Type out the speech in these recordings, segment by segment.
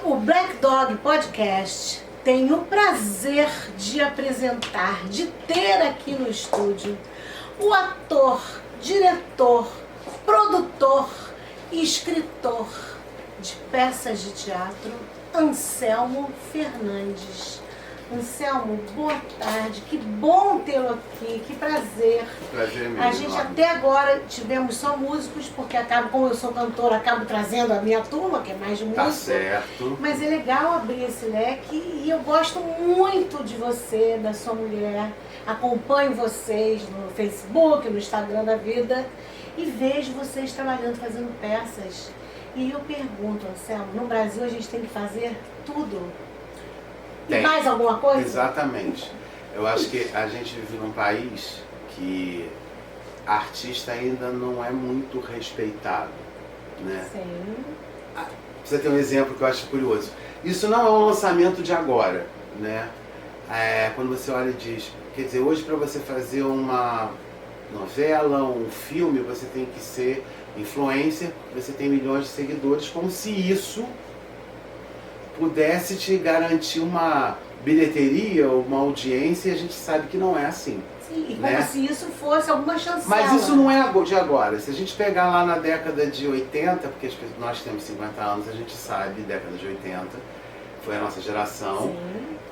O Black Dog Podcast tem o prazer de apresentar, de ter aqui no estúdio, o ator, diretor, produtor e escritor de peças de teatro, Anselmo Fernandes. Anselmo, boa tarde, que bom tê-lo aqui, que prazer. Prazer mesmo. A gente até agora tivemos só músicos, porque como eu sou cantora, acabo trazendo a minha turma, que é mais de música. Tá certo. Mas é legal abrir esse leque e eu gosto muito de você, da sua mulher. Acompanho vocês no Facebook, no Instagram da vida e vejo vocês trabalhando, fazendo peças. E eu pergunto, Anselmo, no Brasil a gente tem que fazer tudo? Tem. E mais alguma coisa? Exatamente. Eu acho que a gente vive num país que artista ainda não é muito respeitado, né? Sim. Você tem um exemplo que eu acho curioso. Isso não é um lançamento de agora, né? Quando você olha e diz, quer dizer, hoje para você fazer uma novela, um filme, você tem que ser influencer, você tem milhões de seguidores, como se isso pudesse te garantir uma bilheteria, uma audiência, e a gente sabe que não é assim. Sim, e como né? se isso fosse alguma chancela. Mas isso não é de agora. Se a gente pegar lá na década de 80, porque nós temos 50 anos, a gente sabe, década de 80, foi a nossa geração, Sim.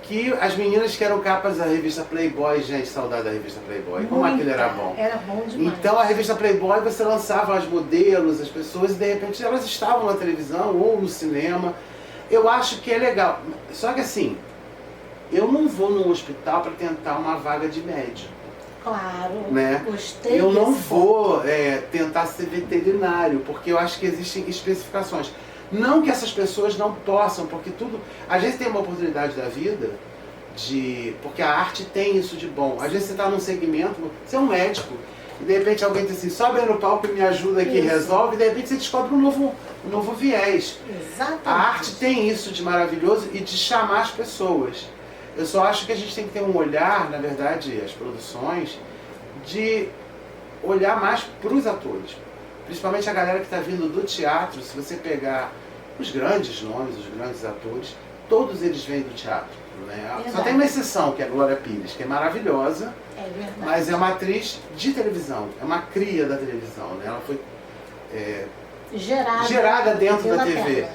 que as meninas que eram capas da revista Playboy, gente, saudade da revista Playboy, como aquilo era bom. Era bom demais. Então a revista Playboy, você lançava as modelos, as pessoas, e de repente elas estavam na televisão ou no cinema. Eu acho que é legal. Só que assim, eu não vou num hospital para tentar uma vaga de médico. Claro, Né? gostei. Eu não desse vou tentar ser veterinário, porque eu acho que existem especificações. Não que essas pessoas não possam, porque tudo... Às vezes tem uma oportunidade da vida, porque a arte tem isso de bom. Às vezes você está num segmento, você é um médico, e de repente alguém diz assim, sobe aí no palco e me ajuda aqui, Isso. resolve, e de repente você descobre um novo viés. Exatamente. A arte tem isso de maravilhoso e de chamar as pessoas. Eu só acho que a gente tem que ter um olhar, na verdade, as produções, de olhar mais para os atores. Principalmente a galera que está vindo do teatro, se você pegar os grandes nomes, os grandes atores, todos eles vêm do teatro. Né? Só tem uma exceção, que é a Glória Pires, que é maravilhosa, É verdade. mas é uma atriz de televisão, é uma cria da televisão. Né? Ela foi gerada dentro da TV. tela.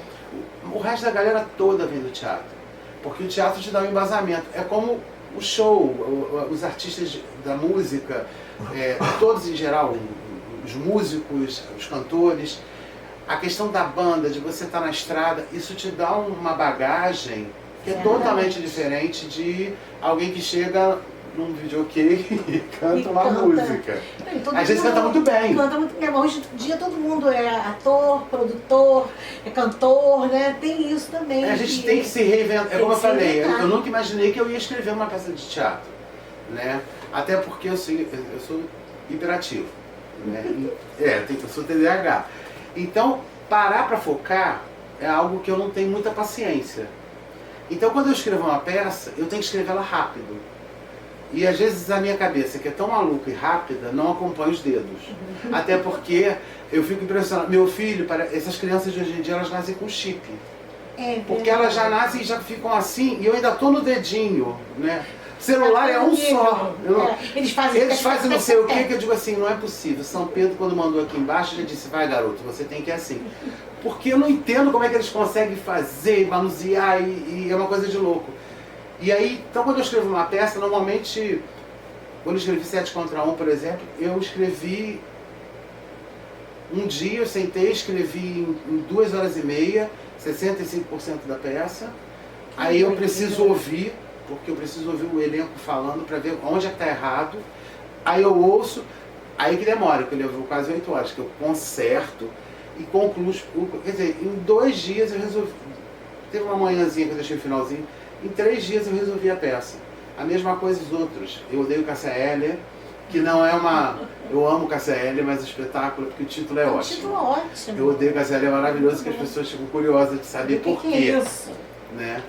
O resto da galera toda vem do teatro. Porque o teatro te dá um embasamento. É como o show, os artistas da música, todos em geral, os músicos, os cantores, a questão da banda, de você estar na estrada, isso te dá uma bagagem que é totalmente diferente de alguém que chega num videokê e canta uma música. Às vezes canta muito bem. Canta muito bem. Hoje em dia todo mundo é ator, produtor, é cantor, né? Tem isso também. A gente tem que se reinventar. É como eu que se falei, reinventar. eu nunca imaginei que eu ia escrever uma peça de teatro. Né? Até porque eu sou hiperativo. Né? Eu sou TDAH. Então, parar para focar é algo que eu não tenho muita paciência. Então, quando eu escrevo uma peça, eu tenho que escrever ela rápido. E às vezes a minha cabeça, que é tão maluca e rápida, não acompanha os dedos. Até porque eu fico impressionado. Meu filho, essas crianças de hoje em dia, elas nascem com chip. Porque elas já nascem e já ficam assim, e eu ainda estou no dedinho, né? Celular é um só. Eles fazem não sei o que eu digo assim, não é possível. São Pedro, quando mandou aqui embaixo, já disse, vai garoto, você tem que ir assim. Porque eu não entendo como é que eles conseguem fazer, manusear, e é uma coisa de louco. E aí, então quando eu escrevo uma peça, normalmente, quando eu escrevi 7 contra 1, por exemplo, eu escrevi um dia, eu sentei, escrevi em 2 horas e meia, 65% da peça. Aí eu preciso ouvir, porque eu preciso ouvir o elenco falando para ver onde é que está errado. Aí eu ouço, aí que demora, que eu levo quase 8 horas, que eu conserto e concluo. Quer dizer, em 2 dias eu resolvi. Teve uma manhãzinha que eu deixei o finalzinho. Em 3 dias eu resolvi a peça. A mesma coisa os outros. Eu odeio Cássia Eller, que não é uma... Eu amo Cássia Eller, mas o espetáculo, porque o título é ótimo. O título é ótimo. Eu odeio Cássia Eller, é maravilhoso, que as pessoas ficam curiosas de saber por quê. Que é isso? Né?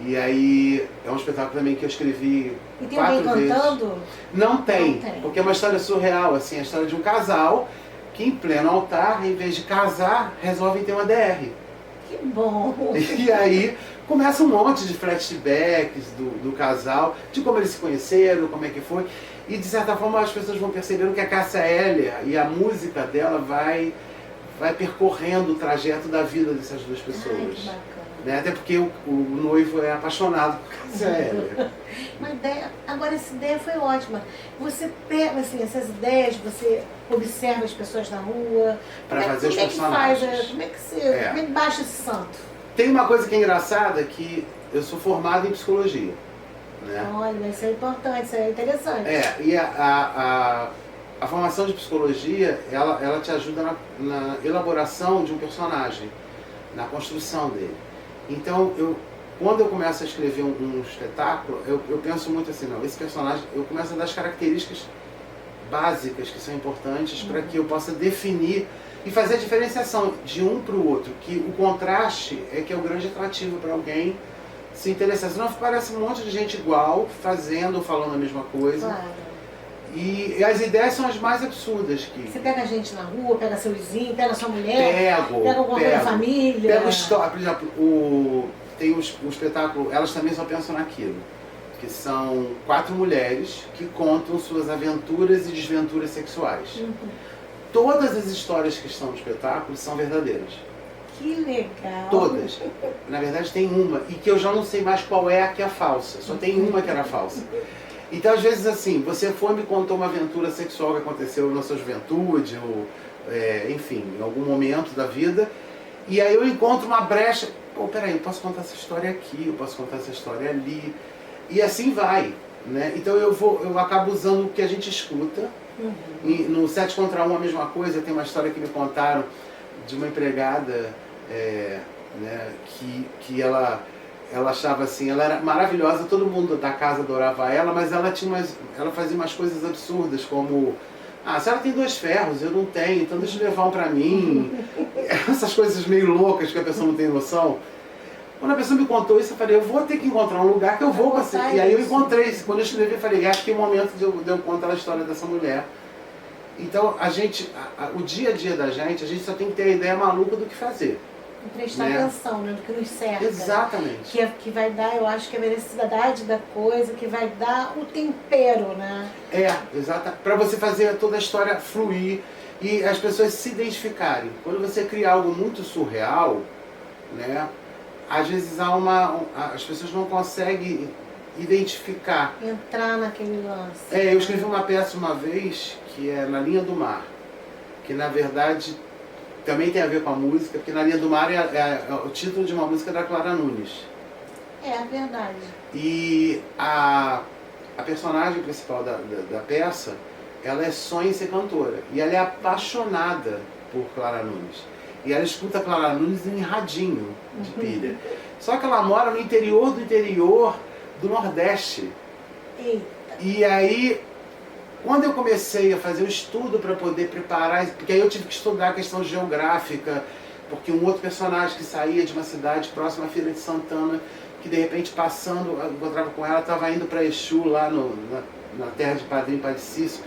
E aí, é um espetáculo também que eu escrevi E tem 4 alguém vezes. cantando? Não tem, Não tem, porque é uma história surreal, assim, a história de um casal que em pleno altar, em vez de casar, resolvem ter uma DR. Que bom! E aí começa um monte de flashbacks do casal, de como eles se conheceram, como é que foi. E de certa forma as pessoas vão percebendo que a Cássia Eller e a música dela vai percorrendo o trajeto da vida dessas duas pessoas. Ai, que bacana. Né? Até porque o noivo é apaixonado por Cássia Eller. Uma ideia, agora essa ideia foi ótima. Você pega assim, essas ideias, você observa as pessoas na rua. Para fazer os personagens. Como é que baixa esse santo? Tem uma coisa que é engraçada, que eu sou formado em psicologia. Né? Olha, isso é importante, isso é interessante. E a formação de psicologia, ela te ajuda na elaboração de um personagem, na construção dele. Então, quando eu começo a escrever um espetáculo, eu penso muito assim, não, esse personagem, eu começo a dar as características básicas que são importantes para que eu possa definir e fazer a diferenciação de um para o outro, que o contraste é que é o grande atrativo para alguém se interessar. Senão parece um monte de gente igual, fazendo ou falando a mesma coisa. Claro. E as ideias são as mais absurdas que... Você pega a gente na rua, pega seu vizinho, pega sua mulher, pega alguma coisa da família. Pega história, por exemplo, tem um espetáculo, elas também só pensam naquilo, que são 4 mulheres que contam suas aventuras e desventuras sexuais. Todas as histórias que estão no espetáculo são verdadeiras. Que legal! Todas. Na verdade tem uma, e que eu já não sei mais qual é a que é falsa, só tem uma que era falsa. Então, às vezes, assim, você foi e me contou uma aventura sexual que aconteceu na sua juventude, ou, enfim, em algum momento da vida, e aí eu encontro uma brecha. Pô, peraí, eu posso contar essa história aqui, eu posso contar essa história ali, e assim vai, né? Então eu acabo usando o que a gente escuta. E no 7 contra 1 a mesma coisa, tem uma história que me contaram de uma empregada, né, que ela achava assim, ela era maravilhosa, todo mundo da casa adorava ela, mas ela fazia umas coisas absurdas, como, a senhora tem 2 ferros, eu não tenho, então deixa eu levar um pra mim. Essas coisas meio loucas que a pessoa não tem noção. Quando a pessoa me contou isso, eu falei, eu vou ter que encontrar um lugar que eu vou com você. E aí eu encontrei, quando eu escrevi, eu falei, acho que é o momento de eu contar a história dessa mulher. Então, o dia a dia da gente, a gente só tem que ter a ideia maluca do que fazer. E prestar atenção, né, do que nos cerca. Exatamente. Que vai dar, eu acho que a veracidade da coisa, que vai dar o tempero, né? Exato. Para você fazer toda a história fluir e as pessoas se identificarem. Quando você cria algo muito surreal, né, às vezes as pessoas não conseguem identificar. Entrar naquele lance. Eu escrevi uma peça uma vez que é Na Linha do Mar, que na verdade também tem a ver com a música, porque Na Linha do Mar é o título de uma música da Clara Nunes. É verdade. E a personagem principal da peça, ela sonha em ser cantora. E ela é apaixonada por Clara Nunes. E ela escuta Clara Nunes em radinho de pilha. Só que ela mora no interior do Nordeste. Eita. E aí, quando eu comecei a fazer o estudo para poder preparar, porque aí eu tive que estudar a questão geográfica, porque um outro personagem que saía de uma cidade próxima à Feira de Santana, que de repente passando, eu encontrava com ela, estava indo para Exu, lá na terra de Padrinho Padecício.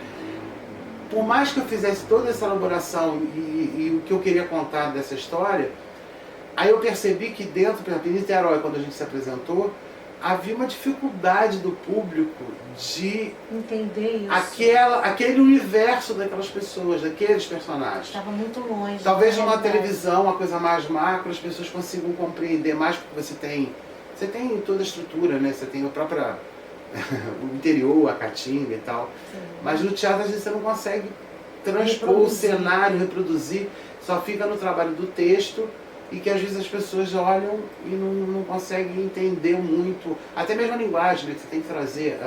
Por mais que eu fizesse toda essa elaboração e o que eu queria contar dessa história, aí eu percebi que dentro, por exemplo, em Niterói, quando a gente se apresentou, havia uma dificuldade do público de entender isso. Aquele universo daquelas pessoas, daqueles personagens. Estava muito longe. Talvez numa televisão, uma coisa mais macro, as pessoas consigam compreender mais, porque você tem toda a estrutura, né? Você tem a própria o interior, a caatinga e tal. Sim. Mas no teatro às vezes você não consegue transpor o cenário, reproduzir, só fica no trabalho do texto, e que às vezes as pessoas olham e não conseguem entender muito, até mesmo a linguagem, né? Que você tem que trazer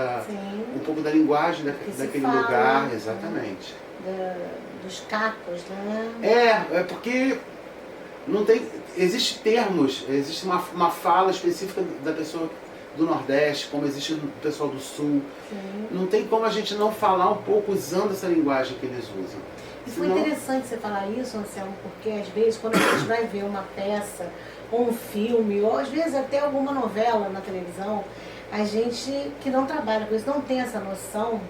um pouco da linguagem daquele lugar, exatamente. Dos cacos, né? É porque não tem, existe termos, existe uma fala específica da pessoa do Nordeste, como existe do pessoal do Sul. Sim. Não tem como a gente não falar um pouco usando essa linguagem que eles usam. E foi interessante você falar isso, Anselmo, porque às vezes quando a gente vai ver uma peça, ou um filme, ou às vezes até alguma novela na televisão, a gente que não trabalha com isso não tem essa noção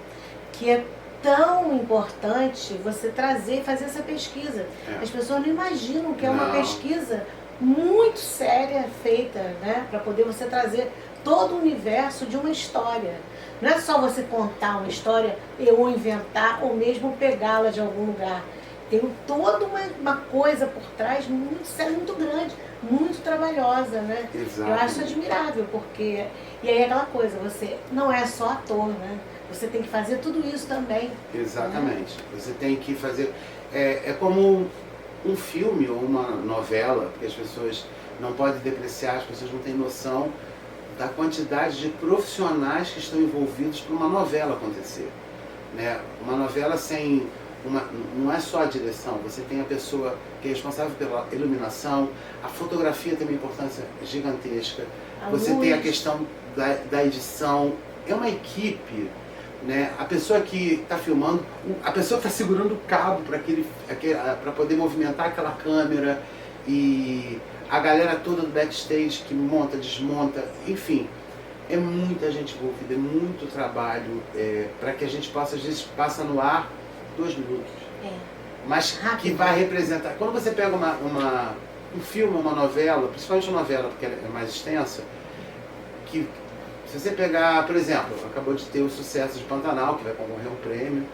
que é tão importante você trazer e fazer essa pesquisa. As pessoas não imaginam que é uma pesquisa muito séria feita, né? Para poder você trazer todo o universo de uma história. Não é só você contar uma história, ou inventar, ou mesmo pegá-la de algum lugar. Tem toda uma coisa por trás muito séria, muito grande, muito trabalhosa, né? Exato. Eu acho admirável, porque... E aí é aquela coisa, você não é só ator, né? Você tem que fazer tudo isso também. Exatamente. Né? Você tem que fazer... É como um filme ou uma novela, porque as pessoas não podem depreciar, as pessoas não têm noção da quantidade de profissionais que estão envolvidos para uma novela acontecer. Né? Uma novela sem... não é só a direção, você tem a pessoa que é responsável pela iluminação, a fotografia tem uma importância gigantesca, você tem a questão da edição, é uma equipe, né? A pessoa que está filmando, a pessoa que está segurando o cabo para poder movimentar aquela câmera, e a galera toda do backstage que monta, desmonta, enfim, é muita gente envolvida, é muito trabalho para que a gente possa, às vezes, passa no ar 2 minutos. Mas rápido, que vai representar. Quando você pega um filme, uma novela, principalmente uma novela, porque ela é mais extensa, que se você pegar, por exemplo, acabou de ter o sucesso de Pantanal, que vai concorrer a um prêmio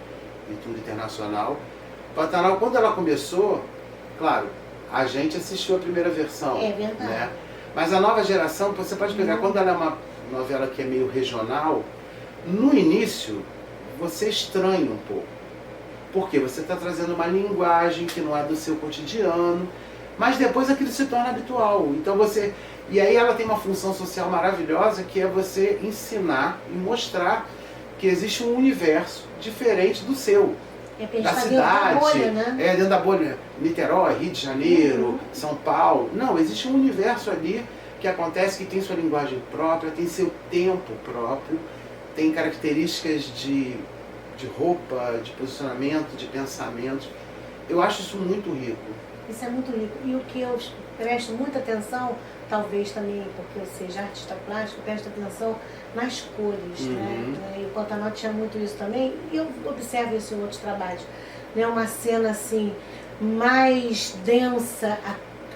e tudo internacional. Pantanal, quando ela começou, claro, a gente assistiu a primeira versão. É verdade. Né? Mas a nova geração, você pode pegar, quando ela é uma novela que é meio regional, no início, você estranha um pouco. Porque você está trazendo uma linguagem que não é do seu cotidiano, mas depois aquilo se torna habitual. Então você... E aí ela tem uma função social maravilhosa, que é você ensinar e mostrar que existe um universo diferente do seu. Da cidade, dentro da bolha, né? Dentro da bolha. Niterói, Rio de Janeiro, São Paulo. Não, existe um universo ali que acontece, que tem sua linguagem própria, tem seu tempo próprio, tem características de roupa, de posicionamento, de pensamento. Eu acho isso muito rico. Isso é muito rico. E o que eu presto muita atenção, talvez também porque eu seja artista plástico, presto atenção nas cores, né? E o Pantanal tinha muito isso também, e eu observo isso em outros trabalhos. Né? Uma cena assim, mais densa,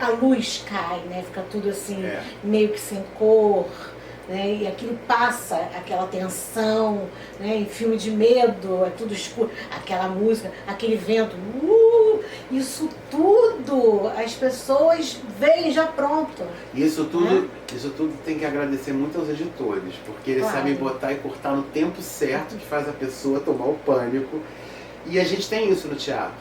a luz cai, né? Fica tudo assim, meio que sem cor. Né? E aquilo passa aquela tensão, né? Em filme de medo, é tudo escuro, aquela música, aquele vento, isso tudo as pessoas veem já pronto. Isso tudo tem que agradecer muito aos editores, porque eles sabem botar e cortar no tempo certo, que faz a pessoa tomar o pânico. E a gente tem isso no teatro,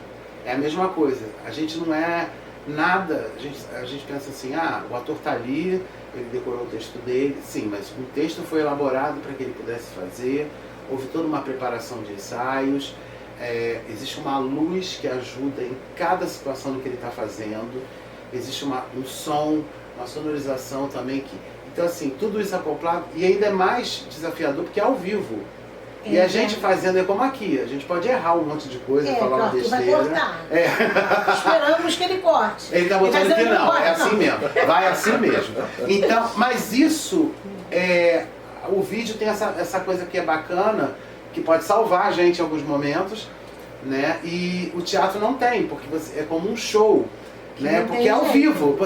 é a mesma coisa, a gente não é nada, a gente pensa assim, o ator está ali, ele decorou o texto dele, sim, mas o texto foi elaborado para que ele pudesse fazer, houve toda uma preparação de ensaios, existe uma luz que ajuda em cada situação do que ele está fazendo, existe um som, uma sonorização também, então assim, tudo isso acoplado, e ainda é mais desafiador porque é ao vivo. E a gente fazendo, é como aqui, a gente pode errar um monte de coisa, falar uma besteira. Vai cortar. Esperamos que ele corte. Ele está botando que não, é assim mesmo, vai assim mesmo. Então, mas isso, o vídeo tem essa coisa que é bacana, que pode salvar a gente em alguns momentos, né? E o teatro não tem, porque é como um show, né? Porque é ao vivo.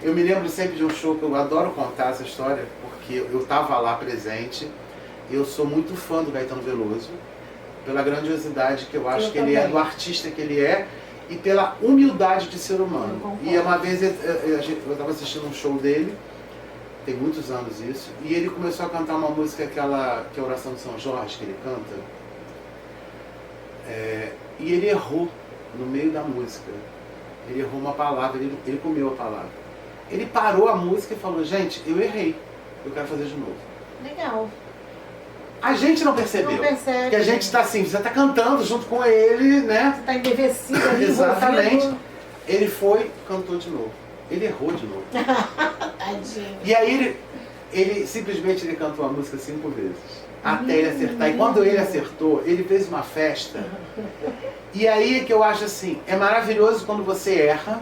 Eu me lembro sempre de um show que eu adoro contar essa história, porque eu estava lá presente. Eu sou muito fã do Gaetano Veloso, pela grandiosidade que eu acho que ele é, do artista que ele é, e pela humildade de ser humano. E uma vez eu estava assistindo um show dele, tem muitos anos isso, e ele começou a cantar uma música, que é a Oração de São Jorge, que ele canta, e ele errou no meio da música. Ele errou uma palavra, ele comeu a palavra. Ele parou a música e falou, gente, eu errei, eu quero fazer de novo. Legal. A gente não percebeu. Não percebe. Porque a gente está assim, você está cantando junto com ele, né? Você está embevecido ali. Exatamente. Ele foi, cantou de novo. Ele errou de novo. Tadinho. E aí ele simplesmente cantou a música 5 vezes. Até ele acertar. E quando ele acertou, ele fez uma festa. E aí é que eu acho assim, é maravilhoso quando você erra,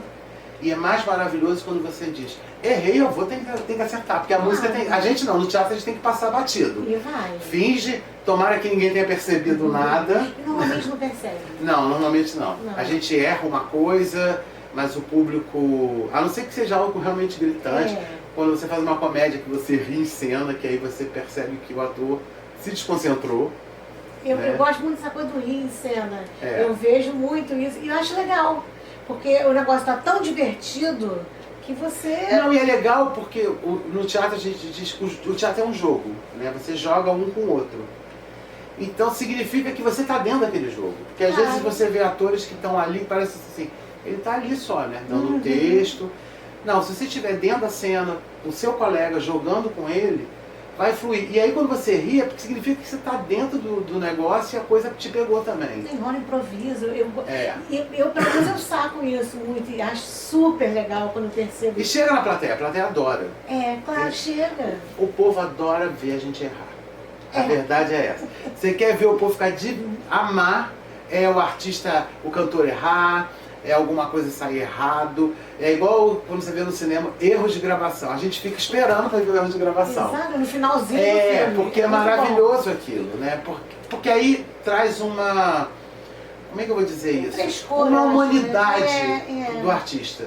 e é mais maravilhoso quando você diz, errei, eu vou ter que acertar. Porque a música tem... A gente não, no teatro a gente tem que passar batido. E vai. Finge, tomara que ninguém tenha percebido nada. E normalmente não percebe. Não, normalmente não. A gente erra uma coisa, mas o público, a não ser que seja algo realmente gritante, quando você faz uma comédia que você ri em cena, que aí você percebe que o ator se desconcentrou. Eu gosto muito dessa coisa do rir em cena. É. Eu vejo muito isso e eu acho legal, porque o negócio tá tão divertido que você... Não, e é legal porque no teatro a gente diz que o teatro é um jogo, né? Você joga um com o outro. Então significa que você está dentro daquele jogo. Porque às vezes você vê atores que estão ali, parece assim, ele está ali só, né? Dando texto. Não, se você estiver dentro da cena, o seu colega jogando com ele, vai fluir. E aí quando você ri, é porque significa que você está dentro do negócio e a coisa te pegou também. Tem rola improviso. Eu, pelo menos, eu saco isso muito e acho super legal quando eu percebo. E chega na plateia, a plateia adora. Claro, chega. O povo adora ver a gente errar. A verdade é essa. Você quer ver o povo ficar de amar, é o artista, o cantor errar, é alguma coisa sair errado. É igual quando você vê no cinema, erros de gravação. A gente fica esperando para ver o erro de gravação. Exato, no finalzinho do filme. Porque é maravilhoso aquilo, né? Porque aí traz uma... Como é que eu vou dizer isso? Frescura, uma humanidade do né? artista.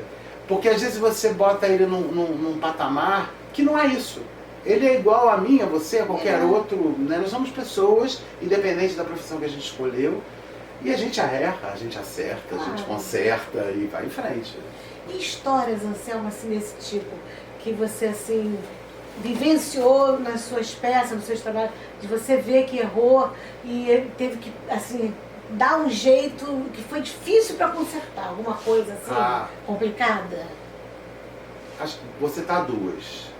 Porque às vezes você bota ele num patamar que não é isso. Ele é igual a mim, a você, a qualquer outro, né? Nós somos pessoas, independente da profissão que a gente escolheu, e a gente erra, a gente acerta, a gente conserta e vai em frente. E histórias, Anselmo, assim, desse tipo, que você, assim, vivenciou nas suas peças, nos seus trabalhos, de você ver que errou e ele teve que, assim, dar um jeito que foi difícil para consertar, alguma coisa, assim, complicada? Acho que você tá duas.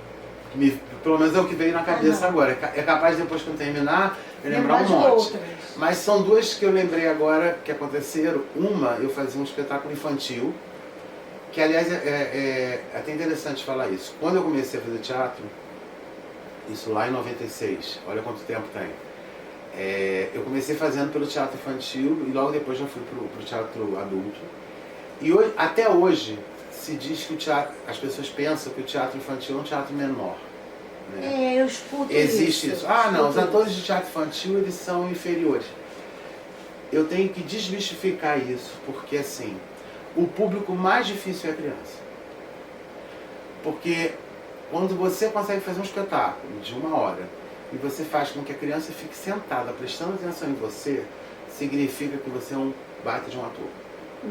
Pelo menos é o que veio na cabeça agora. É capaz, depois que eu terminar, eu lembrar um monte. Mas são duas que eu lembrei agora que aconteceram. Uma, eu fazia um espetáculo infantil, que aliás é até interessante falar isso. Quando eu comecei a fazer teatro, isso lá em 96, olha quanto tempo tem. Eu comecei fazendo pelo teatro infantil e logo depois já fui pro teatro adulto. E hoje, até hoje, se diz que o teatro, as pessoas pensam que o teatro infantil é um teatro menor. Né? Eu escuto Existe isso. Não, os atores de teatro infantil eles são inferiores. Eu tenho que desmistificar isso, porque assim, o público mais difícil é a criança. Porque quando você consegue fazer um espetáculo de 1 hora e você faz com que a criança fique sentada prestando atenção em você, significa que você é um baita de um ator.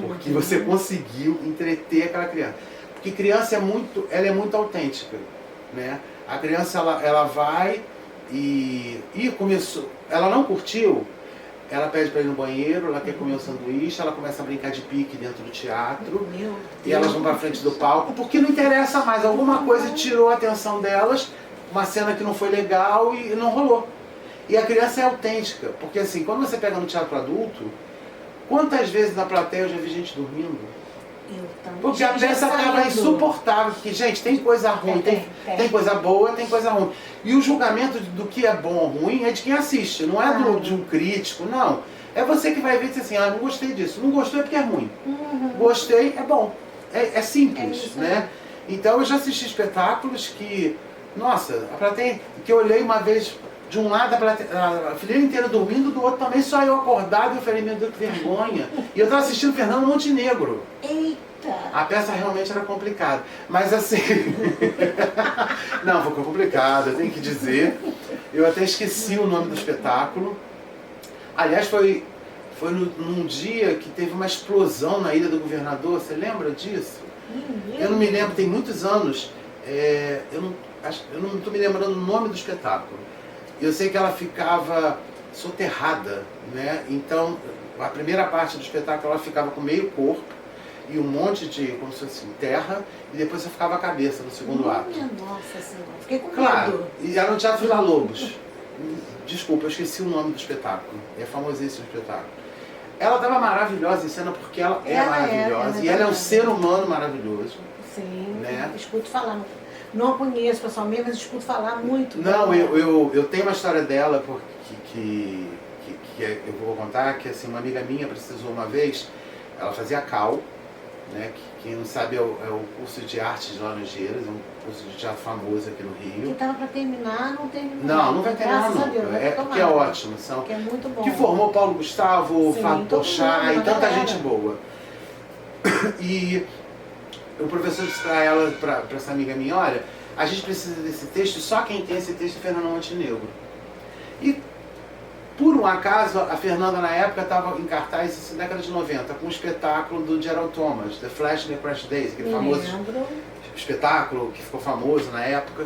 Porque você conseguiu entreter aquela criança. Porque criança ela é muito autêntica, né? A criança ela vai e começou, ela não curtiu, ela pede para ir no banheiro, ela quer comer um sanduíche, ela começa a brincar de pique dentro do teatro e elas vão para frente do palco porque não interessa mais, alguma coisa tirou a atenção delas, uma cena que não foi legal e não rolou. E a criança é autêntica, porque assim, quando você pega no teatro adulto, quantas vezes na plateia eu já vi gente dormindo? Eu também. Porque a peça estava insuportável, porque, gente, tem coisa ruim, tem coisa boa, tem coisa ruim. E o julgamento do que é bom ou ruim é de quem assiste, não é de um crítico, não. É você que vai ver e dizer assim, não gostei disso. Não gostou é porque é ruim. Gostei, é bom. É simples, né? Então eu já assisti espetáculos que, nossa, a plateia, que eu olhei uma vez... De um lado a fileira inteira dormindo, do outro também, só eu acordado e eu falei, meu Deus, que vergonha. E eu estava assistindo Fernando Montenegro. Eita! A peça realmente era complicada. Mas assim... Não, ficou complicada, eu tenho que dizer. Eu até esqueci o nome do espetáculo. Aliás, foi num dia que teve uma explosão na Ilha do Governador. Você lembra disso? Eu não me lembro, tem muitos anos. Eu não estou me lembrando o nome do espetáculo. Eu sei que ela ficava soterrada, né? Então, a primeira parte do espetáculo ela ficava com meio corpo e um monte de, como se fosse terra, e depois você ficava a cabeça no segundo ato. Nossa Senhora, fiquei com medo. Claro, e era no Teatro Vila Lobos. Desculpa, eu esqueci o nome do espetáculo. É famosíssimo o espetáculo. Ela estava maravilhosa em cena porque ela é maravilhosa e ela é um ser humano maravilhoso. Sim, né? Escuto falar. Não conheço pessoalmente, mas escuto falar muito. Não, eu tenho uma história dela que eu vou contar, que assim, uma amiga minha precisou uma vez, ela fazia cal, né? Quem não sabe é o curso de artes de Laranjeiras, é um curso de teatro famoso aqui no Rio. Que estava para terminar, não terminou. Não vai terminar nunca. Que é ótimo. Que é muito bom. Que formou Paulo Gustavo, Fábio Porchat e tanta gente boa. E o professor disse para ela, para essa amiga minha, olha, a gente precisa desse texto, só quem tem esse texto é Fernanda Montenegro. E, por um acaso, a Fernanda na época estava em cartaz na década de 90, com um espetáculo do Gerald Thomas, The Flash and the Crash Days, aquele famoso espetáculo que ficou famoso na época.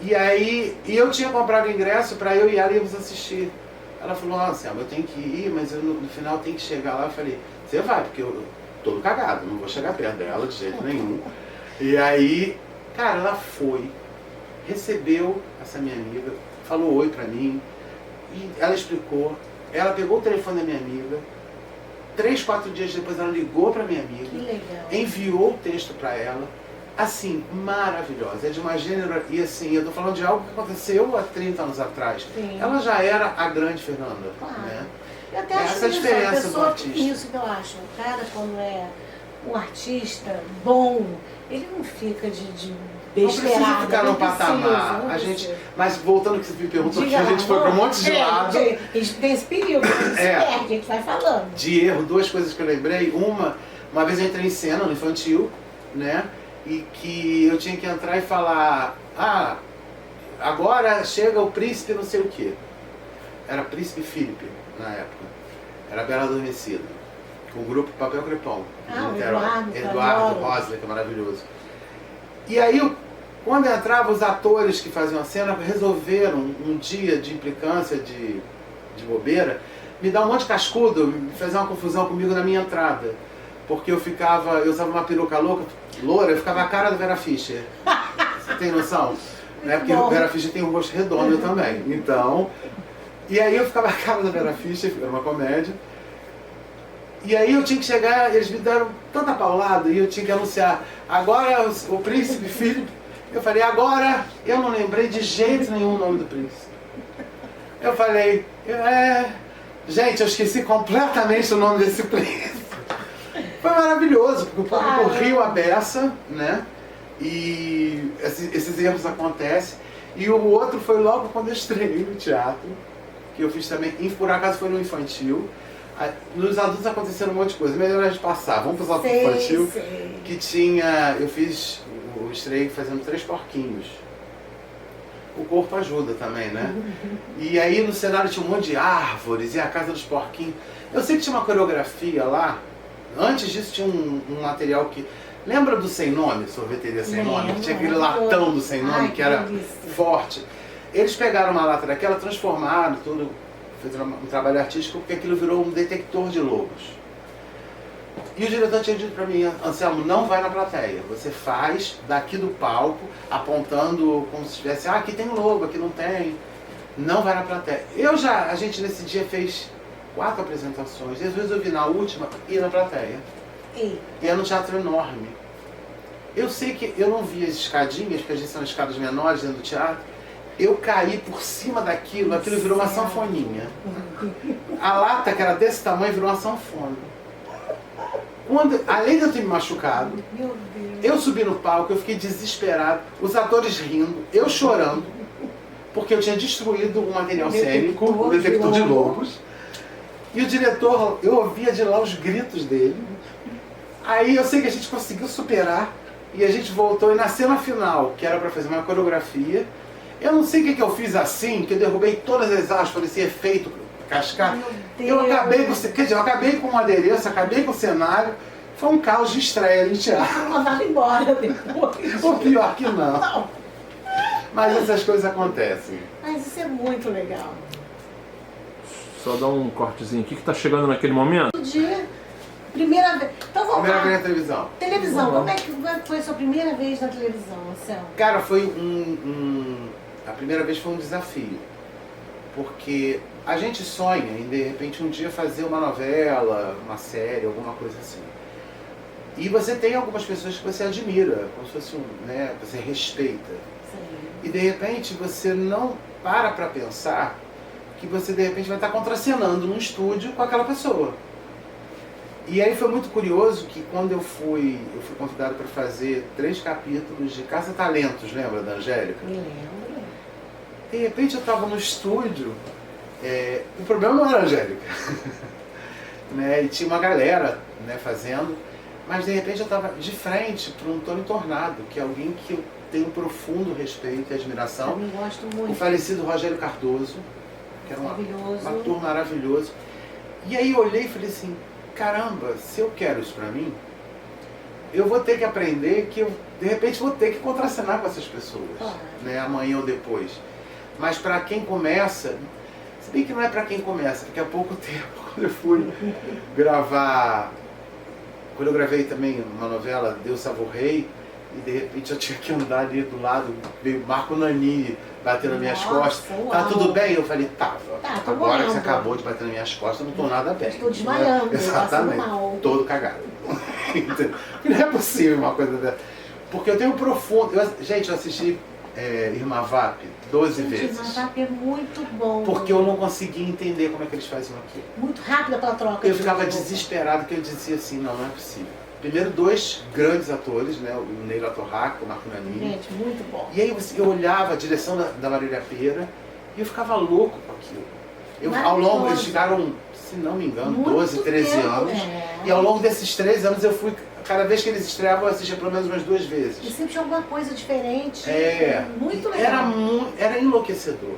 E aí, eu tinha comprado o ingresso para eu e ela irmos assistir. Ela falou, Anselmo, eu tenho que ir, mas eu, no final tem que chegar lá. Eu falei, você vai, porque eu tô cagado, não vou chegar perto dela de jeito nenhum. E aí, cara, ela foi, recebeu essa minha amiga, falou oi pra mim, e ela explicou, ela pegou o telefone da minha amiga, 3, 4 dias depois ela ligou pra minha amiga, que legal. Enviou o texto pra ela, assim, maravilhosa, é de uma gênero, e assim, eu tô falando de algo que aconteceu há 30 anos atrás. Sim. Ela já era a grande Fernanda, Claro. né? Eu até acho Essa isso, diferença a do pessoa, artista. isso que eu acho, o cara quando é um artista bom, ele não fica de Não precisa besteirada. ficar no não precisa, patamar. não A gente, precisa. mas voltando ao que você me perguntou, que Diga a lá, gente foi para um não, monte de lado. A gente tem esse perigo, a gente se É. perde, a gente vai falando. De erro, duas coisas que eu lembrei. Uma vez eu entrei em cena no infantil, né? E que eu tinha que entrar e falar, agora chega o príncipe não sei o quê. Era Príncipe Felipe na época. Era Bela Adormecida. Com o grupo Papel Crepom. Ah, o Eduardo Eduardo Rosley, que é maravilhoso. E aí, quando entravam os atores que faziam a cena, resolveram um dia de implicância, de bobeira, me dar um monte de cascudo, fazer uma confusão comigo na minha entrada. Porque eu usava uma peruca loura, eu ficava a cara da Vera Fischer. Você tem noção? Né? Porque a Vera Fischer tem um rosto redondo eu também. Então, e aí eu ficava a cara da Vera Fischer, era uma comédia. E aí eu tinha que chegar, eles me deram tanta paulada e eu tinha que anunciar, agora o príncipe Felipe. Eu falei, agora eu não lembrei de jeito nenhum o nome do príncipe. Eu falei, gente, eu esqueci completamente o nome desse príncipe. Foi maravilhoso, porque o público riu a beça, né? E esses erros acontecem. E o outro foi logo quando eu estreiei no teatro, que eu fiz também, por acaso foi no infantil. Nos adultos aconteceram um monte de coisa, melhor a gente passar. Vamos para o infantil, que tinha, eu fiz o estreio fazendo 3 porquinhos. O corpo ajuda também, né? E aí no cenário tinha um monte de árvores e a casa dos porquinhos. Eu sei que tinha uma coreografia lá. Antes disso tinha um material que... Lembra do Sem Nome, Sorveteria Sem Nome? Que tinha aquele latão do Sem Nome, que era forte. Eles pegaram uma lata daquela, transformaram tudo, fizeram um trabalho artístico, porque aquilo virou um detector de lobos. E o diretor tinha dito para mim, Anselmo, não vai na plateia. Você faz daqui do palco, apontando como se estivesse, aqui tem um lobo, aqui não tem. Não vai na plateia. A gente nesse dia fez 4 apresentações. Eu resolvi na última ir na plateia. E era num teatro enorme. Eu sei que eu não vi as escadinhas, porque a gente são escadas menores dentro do teatro. Eu caí por cima daquilo, aquilo virou uma sanfoninha. A lata, que era desse tamanho, virou uma sanfona. Além de eu ter me machucado, eu subi no palco, eu fiquei desesperado, os atores rindo, eu chorando, porque eu tinha destruído o material cênico, o detector de lobos. E o diretor, eu ouvia de lá os gritos dele. Aí eu sei que a gente conseguiu superar e a gente voltou. E na cena final, que era para fazer uma coreografia, eu não sei o que eu fiz assim, que eu derrubei todas as aspas desse efeito cascata. Eu acabei com o adereço, acabei com o cenário. Foi um caos de estreia de teatro. Mandaram embora depois. O pior que não. Mas essas coisas acontecem. Mas isso é muito legal. Só dar um cortezinho aqui que tá chegando naquele momento. Dia, primeira vez. Então vamos Primeira lá. vez na televisão. Televisão, como é que foi a sua primeira vez na televisão, Anselmo? Cara, foi a primeira vez foi um desafio. Porque a gente sonha em, de repente, um dia fazer uma novela, uma série, alguma coisa assim. E você tem algumas pessoas que você admira, como se fosse você respeita. Sim. E de repente você não para pensar que você de repente vai estar contracenando num estúdio com aquela pessoa. E aí foi muito curioso que quando eu fui convidado para fazer 3 capítulos de Caça-Talentos, lembra da Angélica? Me lembro. De repente eu estava no estúdio, o problema não era a Angélica, né? E tinha uma galera fazendo, Mas de repente eu estava de frente para um Tony Tornado, que é alguém que eu tenho um profundo respeito e admiração. Também gosto O muito. falecido Rogério Cardoso, que era um Maravilhoso. ator maravilhoso. E aí eu olhei e falei assim, caramba, se eu quero isso pra mim, eu vou ter que aprender que eu, de repente, vou ter que contracenar com essas pessoas, né, amanhã ou depois. Mas pra quem começa, se bem que não é pra quem começa, porque há pouco tempo, quando eu fui gravar, quando eu gravei também uma novela, Deus Salva o Rei, e de repente eu tinha que andar ali do lado, veio Marco Nanini bater nas minhas costas. Tá tudo bem? Eu falei, tava. Tô Agora que você morrendo. acabou de bater nas minhas costas, eu não tô nada bem. Estou desmaiando, Exatamente. passando mal. Todo cagado. Não é possível uma coisa dessa. Porque eu tenho um profundo. Gente, eu assisti Irma Vap 12 vezes. Irma Vap é muito bom. Porque eu não conseguia entender como é que eles faziam aquilo. Muito rápida pela troca. Eu ficava desesperado, porque eu dizia assim, não é possível. Primeiro, dois grandes atores, né? O Neila Torraca, o Marco Nanini. Gente, muito bom. E aí eu olhava a direção da Marília Pêra e eu ficava louco com aquilo. Ao longo, eles ficaram, se não me engano, Muito 12, 13 tempo, anos. E ao longo desses 13 anos eu fui, cada vez que eles estreavam, eu assistia pelo menos umas 2 vezes. E sempre tinha alguma coisa diferente. Muito E legal. era enlouquecedor.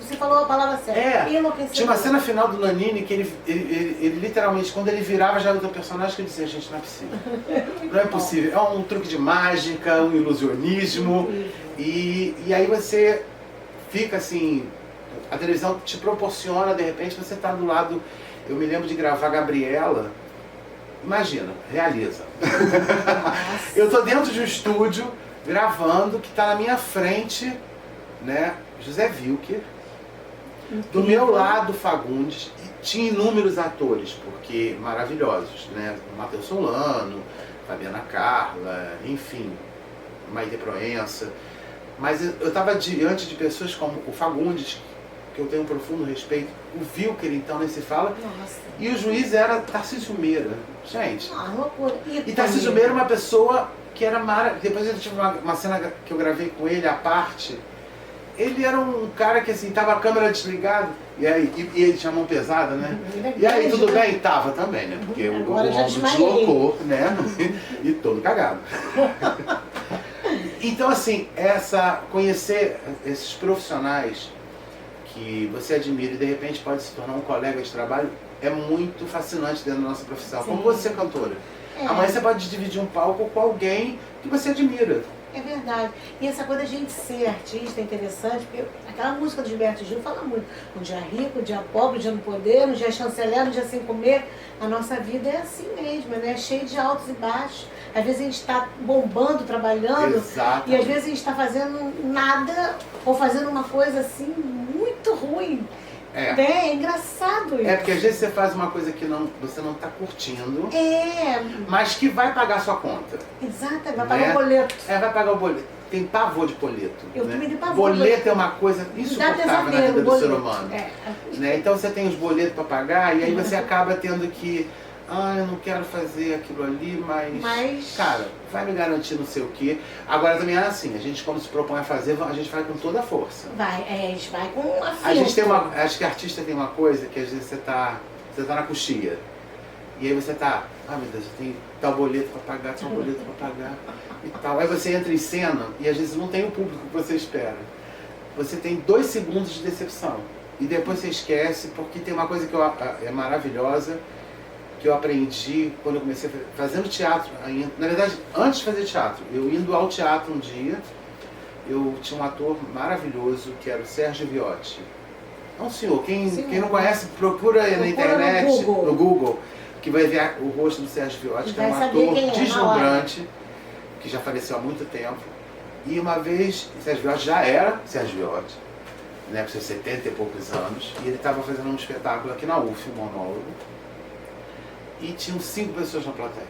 Você falou a palavra certa. Enlouquecedor. Tinha uma cena final do Nanini que ele literalmente, quando ele virava já era outro personagem, que ele dizia, gente, não é possível. Não é possível. É um truque de mágica, um ilusionismo. E aí você fica assim, a televisão te proporciona, de repente você está do lado. Eu me lembro de gravar Gabriela. Imagina, realiza. Eu tô dentro de um estúdio gravando, que está na minha frente, né, José Wilker, do meu lado Fagundes, e tinha inúmeros atores, porque maravilhosos, né, Matheus Solano, Fabiana Carla, enfim, Maite Proença. Mas eu estava diante de pessoas como o Fagundes, que eu tenho um profundo respeito, o Wilker, então, nem se fala. Nossa. E o juiz era Tarcísio Meira. Gente. Loucura. E Tarcísio Meira é uma pessoa que era maravilhosa. Depois eu tive uma cena que eu gravei com ele, à parte. Ele era um cara que, assim, tava a câmera desligada. E ele tinha a mão pesada, né? E aí, tudo bem? Tava também, né? Porque o ombro deslocou, né? E todo cagado. Então, assim, conhecer esses profissionais que você admira e de repente pode se tornar um colega de trabalho é muito fascinante dentro da nossa profissão. Sim. Como você, cantora. Amanhã você pode dividir um palco com alguém que você admira. É verdade. E essa coisa de a gente ser artista é interessante, porque aquela música do Gilberto Gil fala muito. Um dia rico, um dia pobre, um dia no poder, um dia chanceler, um dia sem comer. A nossa vida é assim mesmo, né? Cheia de altos e baixos. Às vezes a gente está bombando, trabalhando. Exato. E às vezes a gente está fazendo nada ou fazendo uma coisa assim muito ruim. É engraçado isso. É porque às vezes você faz uma coisa que você não está curtindo, mas que vai pagar a sua conta. Exato, vai pagar o boleto. Vai pagar o boleto. Tem pavor de boleto. Eu também tenho pavor. Boleto é uma coisa insuportável na vida do ser humano. Né? Então você tem os boletos para pagar e aí você acaba tendo que... eu não quero fazer aquilo ali, mas... Cara, vai me garantir não sei o quê. Agora também é assim, a gente quando se propõe a fazer, a gente vai com toda a força. A gente vai com a força. A gente tem acho que artista tem uma coisa que às vezes você tá na coxia. E aí você tá, meu Deus, eu tenho tal boleto para pagar, tal boleto para pagar e tal. Aí você entra em cena e às vezes não tem o público que você espera. Você tem 2 segundos de decepção. E depois você esquece, porque tem uma coisa que é maravilhosa, que eu aprendi quando eu comecei fazendo teatro. Na verdade, antes de fazer teatro, eu indo ao teatro um dia, eu tinha um ator maravilhoso que era o Sérgio Viotti. É um senhor, quem não conhece, procura na internet, no Google, que vai ver o rosto do Sérgio Viotti, que é um ator deslumbrante, que já faleceu há muito tempo. E uma vez, o Sérgio Viotti já era Sérgio Viotti, né, com seus 70 e poucos anos, e ele estava fazendo um espetáculo aqui na UF, um monólogo. E tinham 5 pessoas na plateia.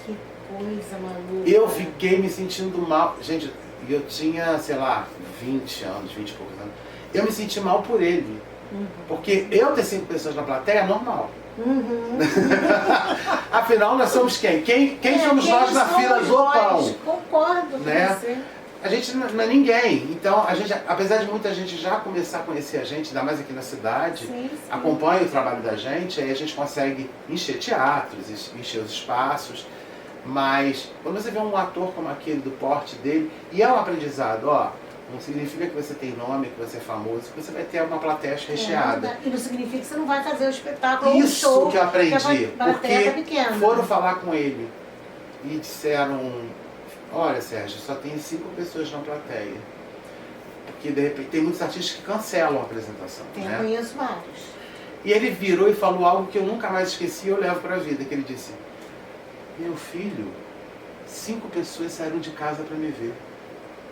Que coisa maluca. Eu fiquei me sentindo mal. Gente, eu tinha, sei lá, 20 anos, 20 e poucos anos. Eu me senti mal por ele. Porque eu ter 5 pessoas na plateia é normal. Afinal, nós somos quem? Quem somos nós na fila do pão? Concordo com você. A gente não é ninguém. Então, a gente, apesar de muita gente já começar a conhecer a gente, ainda mais aqui na cidade, acompanha o trabalho da gente, aí a gente consegue encher teatros, encher os espaços. Mas quando você vê um ator como aquele, do porte dele, e é um aprendizado, ó, não significa que você tem nome, que você é famoso, que você vai ter uma plateia recheada. E não significa que você não vai fazer o espetáculo ou um Isso show que eu aprendi, a plateia tá porque pequena. foram falar com ele e disseram, olha Sérgio, só tem 5 pessoas na plateia. Porque de repente tem muitos artistas que cancelam a apresentação. Eu Né? conheço vários. E ele virou e falou algo que eu nunca mais esqueci e eu levo para a vida, que ele disse, meu filho, 5 pessoas saíram de casa para me ver.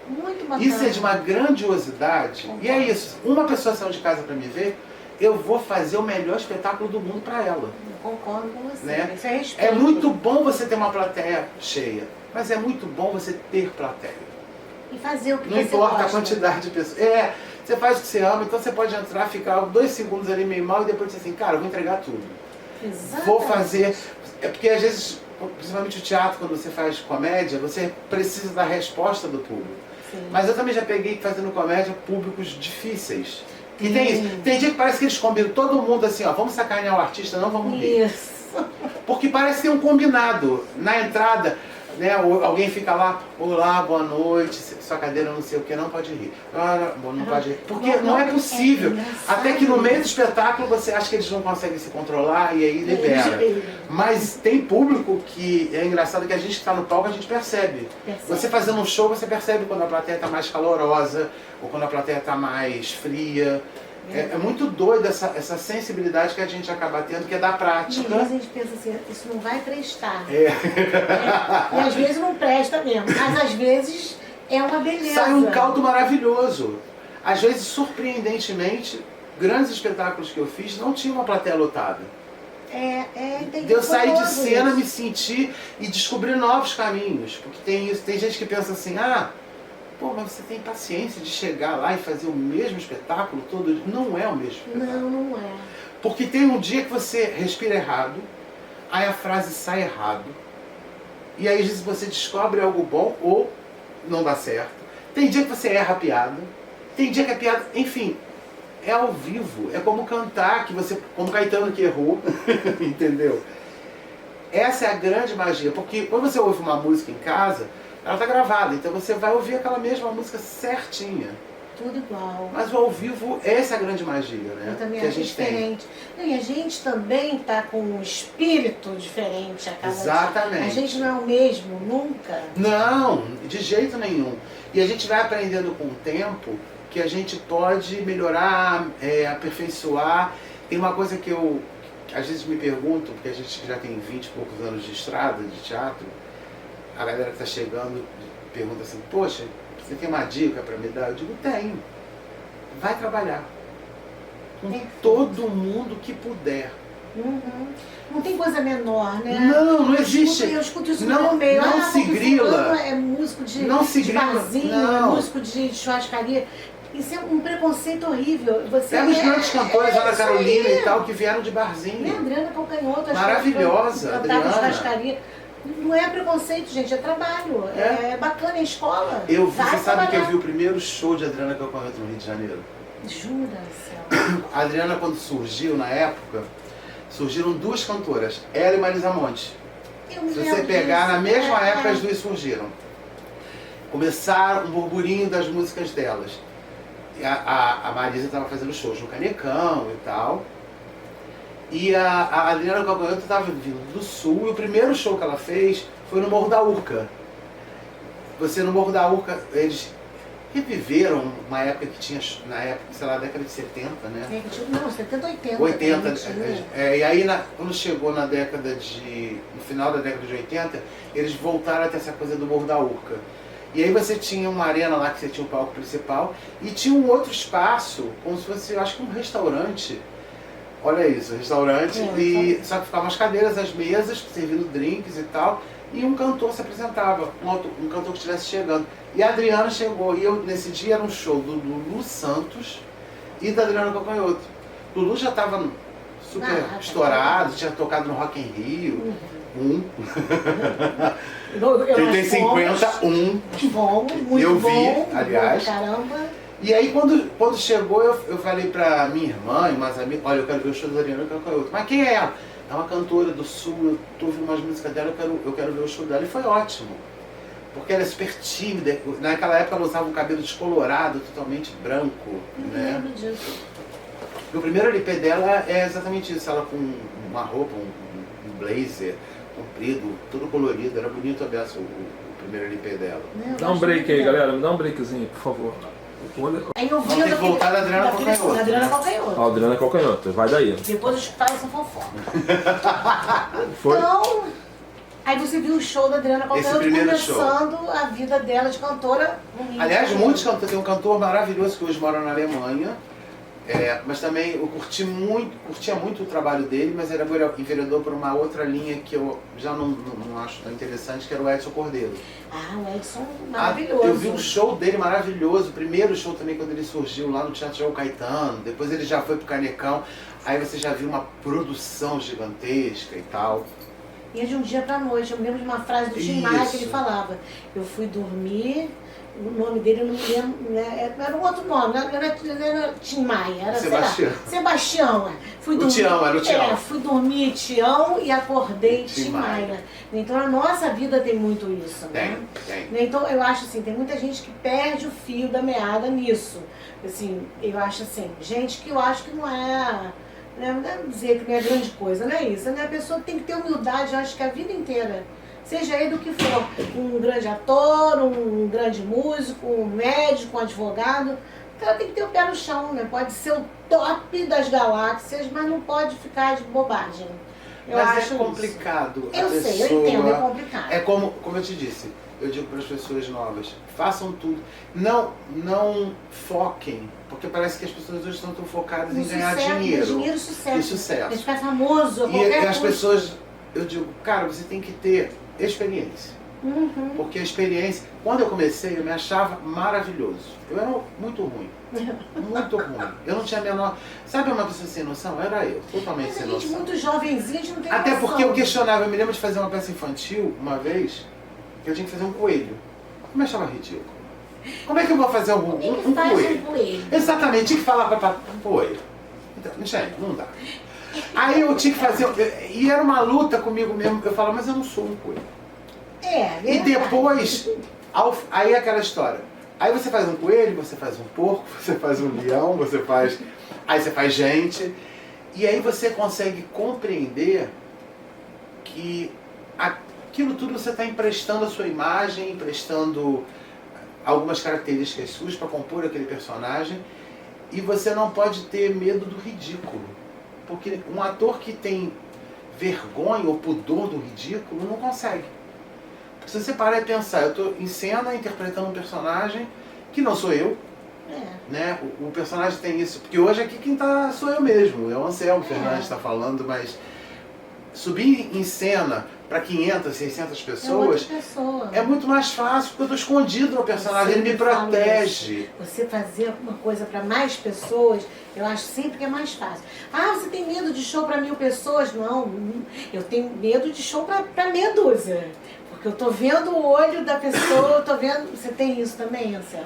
Muito bacana. Isso é de uma grandiosidade. Concordo. E é isso, uma pessoa saiu de casa para me ver, eu vou fazer o melhor espetáculo do mundo para ela. Eu concordo com você. Né? Isso é respeito. É muito bom você ter uma plateia cheia, mas é muito bom você ter plateia. E fazer o que Não você importa gosta. a quantidade de pessoas. Você faz o que você ama, então você pode entrar, ficar 2 segundos ali meio mal e depois dizer assim, cara, eu vou entregar tudo. Exatamente. Vou fazer. É porque às vezes, principalmente o teatro, quando você faz comédia, você precisa da resposta do público. Sim. Mas eu também já peguei fazendo comédia públicos difíceis. E Sim. tem isso. Tem dia que parece que eles combinam todo mundo assim, ó, vamos sacanear o artista, não vamos rir. Isso. Porque parece ter um combinado. Na entrada, né, alguém fica lá, olá, boa noite, sua cadeira não sei o que, não pode rir. Não pode rir. Porque não é possível. Até que no meio do espetáculo você acha que eles não conseguem se controlar e aí libera. Mas tem público que é engraçado que a gente que está no palco a gente percebe. Você fazendo um show, você percebe quando a plateia está mais calorosa ou quando a plateia está mais fria. É muito doido essa sensibilidade que a gente acaba tendo, que é da E prática. às vezes a gente pensa assim, isso não vai prestar. É. E às vezes não presta mesmo, mas às vezes é uma beleza. Sai um caldo maravilhoso. Às vezes, surpreendentemente, grandes espetáculos que eu fiz não tinham uma plateia lotada. Tem De eu sair de famoso cena, isso. me sentir e descobrir novos caminhos. Porque tem isso, tem gente que pensa assim, pô, mas você tem paciência de chegar lá e fazer o mesmo espetáculo todo dia? Não é o mesmo espetáculo. Não é. Porque tem um dia que você respira errado, aí a frase sai errado, e aí às vezes você descobre algo bom ou não dá certo. Tem dia que você erra a piada, tem dia que a piada, enfim, é ao vivo, é como cantar, como Caetano que errou, entendeu? Essa é a grande magia, porque quando você ouve uma música em casa, ela está gravada, então você vai ouvir aquela mesma música certinha. Tudo igual. Mas o ao vivo, essa é a grande magia, né? Eu também Que a acho gente tem. diferente. Não, e a gente também está com um espírito diferente a cada Exatamente. dia. A gente não é o mesmo, nunca. Não, de jeito nenhum. E a gente vai aprendendo com o tempo que a gente pode melhorar, aperfeiçoar. Tem uma coisa que eu, às vezes me pergunto, porque a gente já tem 20 e poucos anos de estrada, de teatro, a galera que está chegando pergunta assim, poxa, você tem uma dica para me dar? Eu digo, tenho. Vai trabalhar. Com todo mundo que puder. Uhum. Não tem coisa menor, né? Não existe. Eu escuto isso Não- no meu meio. não se porque grila. fulano é músico de, Não se de grila. barzinho, Não. é músico de churrascaria. Isso é um preconceito horrível. Você Pega os grandes cantores, Ana isso Carolina aí. e tal, que vieram de barzinho. Né, Adriana Calcanhoto, Maravilhosa, cantava Adriana. churrascaria. Não é preconceito, gente, é trabalho. É bacana, é escola. Eu vi, Vai você sabe que eu trabalhar. vi o primeiro show de Adriana Calcanhoto no Rio de Janeiro? Jura, Céu. A Adriana, quando surgiu na época, surgiram 2 cantoras, ela e Marisa Monte. Eu me Se você lembro pegar, disso. na mesma É. época as 2 surgiram. Começaram um burburinho das músicas delas. E a Marisa estava fazendo shows no Canecão e tal. E a Adriana Calcanhoto estava vindo do Sul e o primeiro show que ela fez foi no Morro da Urca. No Morro da Urca, eles reviveram uma época que tinha, na época, sei lá, década de 70, né? Não, 70, 80. 80, né? Tinha. e aí quando chegou no final da década de 80, eles voltaram a ter essa coisa do Morro da Urca. E aí você tinha uma arena lá que você tinha o palco principal e tinha um outro espaço, como se fosse, eu acho que um restaurante. Olha isso, restaurante, só que ficavam as cadeiras, as mesas, servindo drinks e tal, e um cantor se apresentava, um cantor que estivesse chegando. E a Adriana chegou, e nesse dia era um show do Lulu Santos e da Adriana Calcanhoto. Lulu já estava super estourado, tinha tocado no Rock in Rio, Quem tem 50, Bom, muito Eu vi, bom, aliás. Caramba. E aí quando chegou, eu falei pra minha irmã e umas amigas, olha, eu quero ver o show da Adriana Calcanhoto. Mas quem é ela? É uma cantora do Sul, eu tô ouvindo umas músicas dela, eu quero ver o show dela. E foi ótimo. Porque ela é super tímida. Naquela época ela usava um cabelo descolorado, totalmente branco. Não Né? lembro disso. E o primeiro LP dela é exatamente isso. Ela com uma roupa, um blazer comprido, todo colorido. Era bonito a beça o primeiro LP dela. Né, eu Dá um gosto break muito aí, dela. galera. Me dá um breakzinho, por favor. Aí eu vi Vamos ter que voltar da Adriana Calcanhoto. Da Adriana Ó, Calcanhoto. Adriana Calcanhoto, vai daí. Depois eu escutava essa fofoca. Foi? Então, aí você viu o show da Adriana Calcanhoto primeiro show. começando a vida dela de cantora no Rio. Aliás, muitos cantores. Tem um cantor maravilhoso que hoje mora na Alemanha. Mas também eu curtia muito o trabalho dele, mas era enveredou por uma outra linha que eu já não acho tão interessante, que era o Edson Cordeiro. Ah, o Edson maravilhoso. Eu vi um show dele maravilhoso, o primeiro show também quando ele surgiu lá no Teatro João Caetano, depois ele já foi pro Canecão, aí você já viu uma produção gigantesca e tal. E é de um dia pra noite. Eu me lembro de uma frase do Tim Maia que ele falava: eu fui dormir, o nome dele eu não me lembro, né? Era um outro nome, não era Tim Maia, era Sebastião. Sebastião, é. Fui O Tião, era o Tião. fui dormir Tião e acordei Tim Tim Maia. Maia. Então a nossa vida tem muito isso, né? Tem. Então eu acho assim, tem muita gente que perde o fio da meada nisso. Assim, eu acho assim, gente que eu acho que não é dizer que não é grande coisa, não é isso. Né? A pessoa tem que ter humildade, eu acho que a vida inteira. Seja ele do que for, um grande ator, um grande músico, um médico, um advogado, então ela tem que ter o pé no chão, né? Pode ser o top das galáxias, mas não pode ficar de bobagem. Eu Mas acho é complicado. Eu sei, eu entendo, é complicado. É como eu te disse, eu digo para as pessoas novas, façam tudo. Não foquem, porque parece que as pessoas hoje estão tão focadas em ganhar dinheiro. Dinheiro e sucesso. E sucesso. Tem que ficar famoso, E qualquer as coisa. pessoas, eu digo, cara, você tem que ter experiência. Uhum. Porque a experiência, quando eu comecei, eu me achava maravilhoso. Eu era muito ruim. Muito ruim. Eu não tinha a menor. Sabe uma pessoa sem noção? Era eu, totalmente Mas a sem gente noção. muito jovenzinho, a gente não tem Até noção. porque eu questionava, eu me lembro de fazer uma peça infantil uma vez, que eu tinha que fazer um coelho. Eu me achava ridículo. Como é que eu vou fazer um Quem faz coelho? um coelho? Exatamente, tinha que falar para coelho. Então, gente, não dá. Aí eu tinha que fazer. E era uma luta comigo mesmo. Eu falava, mas eu não sou um coelho. É, E depois, aí é aquela história. Aí você faz um coelho, você faz um porco, você faz um leão, aí você faz gente. E aí você consegue compreender que aquilo tudo você está emprestando a sua imagem, emprestando algumas características suas para compor aquele personagem. E você não pode ter medo do ridículo. Porque um ator que tem vergonha ou pudor do ridículo não consegue. Se você parar e pensar, eu estou em cena interpretando um personagem que não sou eu, né? O personagem tem isso, porque hoje aqui quem tá sou eu mesmo, é o Anselmo Fernandes está falando, mas subir em cena para 500, 600 pessoas é muito mais fácil, porque eu estou escondido no personagem, ele me protege. Você fazer uma coisa para mais pessoas, eu acho sempre que é mais fácil. Ah, você tem medo de show para 1000 pessoas? Não, eu tenho medo de show para meia dúzia. Porque eu tô vendo o olho da pessoa, eu tô vendo... Você tem isso também, Anselmo?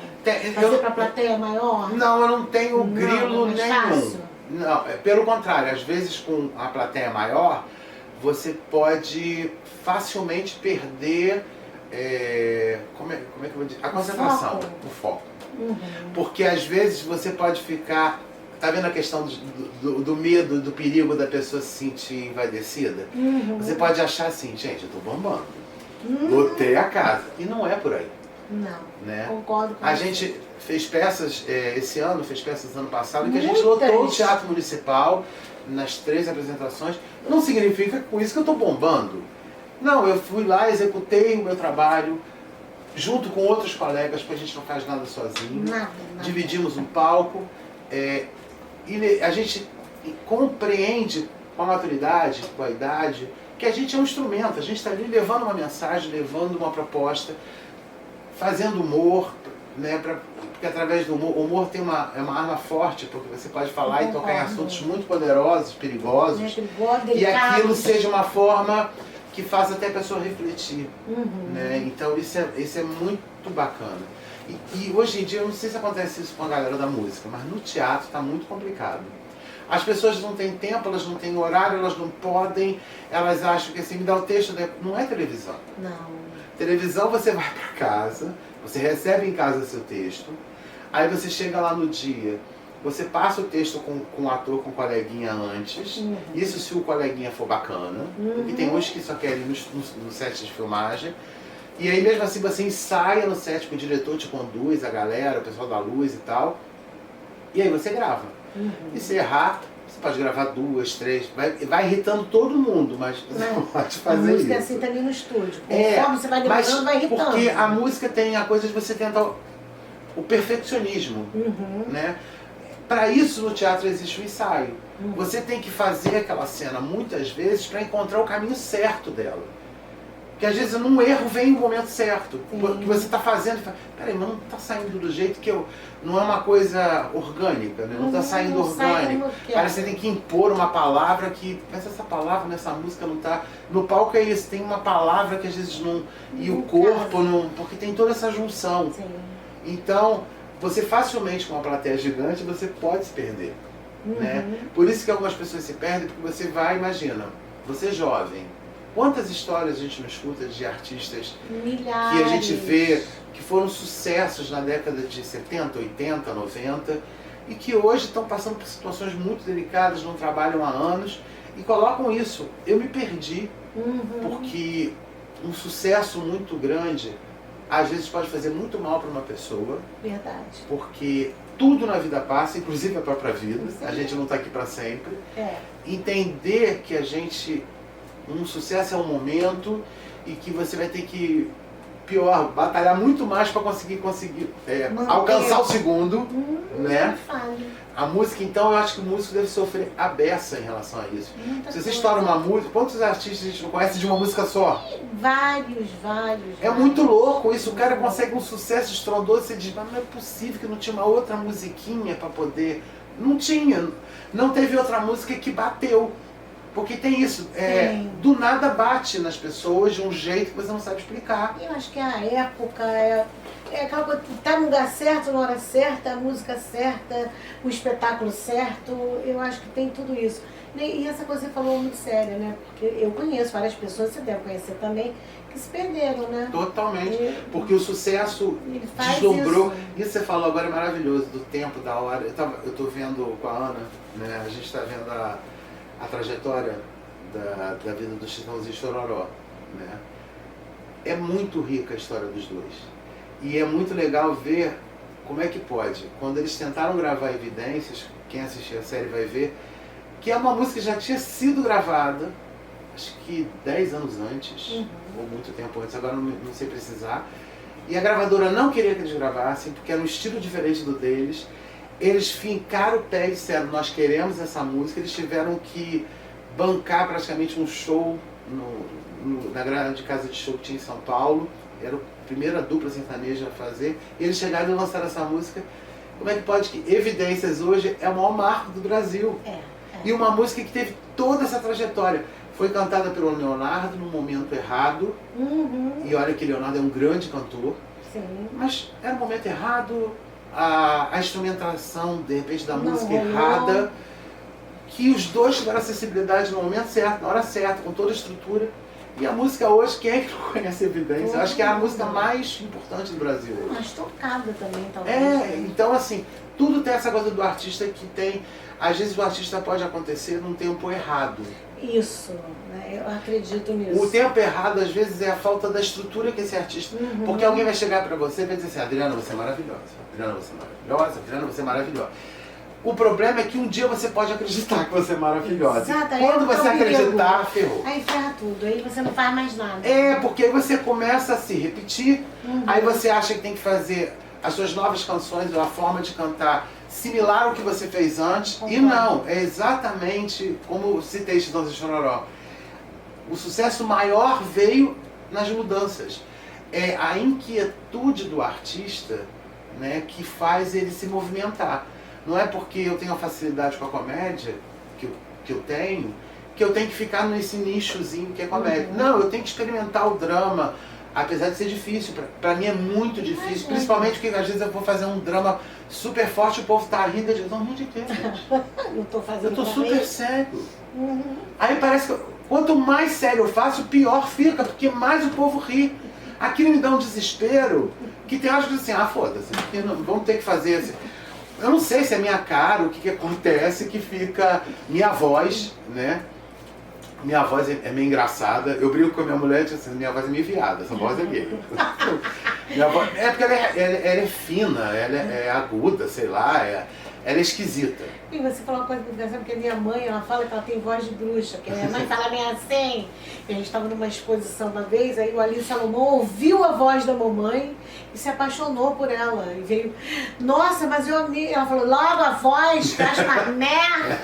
Fazer pra plateia maior? Não, eu não tenho grilo mais nenhum. fácil? Não, pelo contrário, às vezes com a plateia maior, você pode facilmente perder como é que eu vou dizer? A concentração, o foco. Uhum. Porque às vezes você pode ficar... Tá vendo a questão do medo, do perigo da pessoa se sentir envaidecida? Uhum. Você pode achar assim, gente, eu tô bombando. Lotei a casa. E não é por aí. Não, Né? concordo com A você. gente fez peças esse ano, fez peças ano passado, em que a gente Muitas. lotou o Teatro Municipal nas 3 apresentações. Não significa com isso que eu estou bombando. Não, eu fui lá, executei o meu trabalho junto com outros colegas, porque a gente não faz nada sozinho. Nada. Dividimos um palco e a gente compreende com a maturidade, com a idade, que a gente é um instrumento, a gente está ali levando uma mensagem, levando uma proposta, fazendo humor, né, porque através do humor, o humor tem é uma arma forte, porque você pode falar e tocar em assuntos muito poderosos, perigosos, e aquilo seja uma forma que faça até a pessoa refletir. Né? Então isso é muito bacana. E hoje em dia, eu não sei se acontece isso com a galera da música, mas no teatro está muito complicado. As pessoas não têm tempo, elas não têm horário, elas não podem, elas acham que assim, me dá o texto, né? Não é televisão. Não. Televisão você vai para casa, você recebe em casa seu texto, aí você chega lá no dia, você passa o texto com o ator, com o coleguinha antes, isso se o coleguinha for bacana, porque tem uns que só querem ir no set de filmagem, e aí mesmo assim você ensaia no set com o diretor, te conduz, a galera, o pessoal da luz e tal, e aí você grava. E se errar, você pode gravar 2, 3, vai irritando todo mundo, mas você pode fazer isso. A música é assim também no estúdio. Conforme você vai demorando, vai irritando. Porque a música tem a coisa de você tentar o perfeccionismo, né? Para isso no teatro existe o ensaio. Você tem que fazer aquela cena muitas vezes para encontrar o caminho certo dela. Porque às vezes num erro vem o momento certo. Que você está fazendo e fala, peraí, mas não está saindo do jeito que eu... Não é uma coisa orgânica, né? Não está saindo orgânico. Parece que você tem que impor uma palavra que... Mas essa palavra nessa música não está... No palco é isso, tem uma palavra que às vezes não... E o corpo não... Porque tem toda essa junção. Sim. Então, você facilmente com uma plateia gigante, você pode se perder. Né? Por isso que algumas pessoas se perdem, porque você vai, imagina, você é jovem. Quantas histórias a gente não escuta de artistas Milhares. que a gente vê que foram sucessos na década de 70, 80, 90 e que hoje estão passando por situações muito delicadas, não trabalham há anos e colocam isso. Eu me perdi porque um sucesso muito grande às vezes pode fazer muito mal para uma pessoa. Verdade. Porque tudo na vida passa, inclusive a própria vida. A gente não está aqui para sempre. Entender que a gente... Um sucesso é um momento e que você vai ter que, pior, batalhar muito mais para conseguir alcançar o segundo, né? A música, então, eu acho que o músico deve sofrer a beça em relação a isso. Se você estoura uma música, quantos artistas a gente não conhece de uma música só? Vários. É muito louco isso, o cara consegue um sucesso estrondoso, você diz, mas não é possível que não tinha uma outra musiquinha para poder... Não tinha, não teve outra música que bateu. Porque tem isso, do nada bate nas pessoas de um jeito que você não sabe explicar. Eu acho que a época é aquela coisa, tá no lugar certo, na hora certa, a música certa, o espetáculo certo, eu acho que tem tudo isso. E essa coisa que você falou é muito séria, né? Porque eu conheço várias pessoas, você deve conhecer também, que se perderam, né? Totalmente, porque o sucesso deslumbrou. Isso você falou agora é maravilhoso, do tempo, da hora. Eu tô vendo com a Ana, né? A gente está vendo a trajetória da vida do Chitãozinho e Chororó, né? É muito rica a história dos dois. E é muito legal ver como é que pode. Quando eles tentaram gravar Evidências, quem assistir a série vai ver, que é uma música que já tinha sido gravada, acho que 10 anos antes, ou muito tempo antes, agora não sei precisar. E a gravadora não queria que eles gravassem, porque era um estilo diferente do deles. Eles fincaram o pé e disseram, nós queremos essa música. Eles tiveram que bancar praticamente um show na grande casa de show que tinha em São Paulo. Era a primeira dupla sertaneja a fazer. E eles chegaram e lançaram essa música. Como é que pode que Evidências hoje é o maior marco do Brasil? E uma música que teve toda essa trajetória. Foi cantada pelo Leonardo no momento errado. E olha que Leonardo é um grande cantor. Sim. Mas era o momento errado. A instrumentação, de repente, da música errada, que os dois tiveram acessibilidade no momento certo, na hora certa, com toda a estrutura. E a música hoje, quem é que não conhece Evidência? Eu acho que é a música mais importante do Brasil hoje. Mais tocada também, talvez. Então assim, tudo tem essa coisa do artista que tem... Às vezes o artista pode acontecer num tempo errado. Isso, né? Eu acredito nisso. O tempo errado, às vezes, é a falta da estrutura que esse artista... Porque alguém vai chegar pra você e vai dizer assim, Adriana, você é maravilhosa. Adriana, você é maravilhosa. Adriana, você é maravilhosa. O problema é que um dia você pode acreditar que você é maravilhosa. Exatamente. Quando você acreditar, ferrou. Aí ferra tudo, aí você não faz mais nada. Porque aí você começa a se repetir, aí você acha que tem que fazer as suas novas canções, ou a forma de cantar similar ao que você fez antes. E não, é exatamente como citei Chitãozinho e Chororó. O sucesso maior veio nas mudanças. É a inquietude do artista, né, que faz ele se movimentar. Não é porque eu tenho a facilidade com a comédia, que eu tenho que ficar nesse nichozinho que é comédia. Não, eu tenho que experimentar o drama, apesar de ser difícil, pra mim é muito difícil, Imagina. principalmente porque às vezes eu vou fazer um drama super forte e o povo tá rindo, eu digo, não, rindo de quê, gente? Não tô fazendo Eu tô pra super ver. sério. Uhum. Aí parece que quanto mais sério eu faço, pior fica, porque mais o povo ri. Aquilo me dá um desespero, que tem horas que assim, foda-se, porque vamos ter que fazer assim. Eu não sei se é minha cara, o que acontece, que fica minha voz, né? Minha voz é meio engraçada. Eu brinco com a minha mulher e digo assim, minha voz é meio viada, essa voz é gay. Minha voz, é porque ela é fina, ela é aguda, sei lá, ela é esquisita. E você falou uma coisa muito engraçada, porque a minha mãe, ela fala que ela tem voz de bruxa, que a minha mãe fala meio assim. E a gente estava numa exposição uma vez, aí o Aline Salomão ouviu a voz da mamãe e se apaixonou por ela. E veio, nossa, mas eu amei. Ela falou, logo a voz, traz uma merda.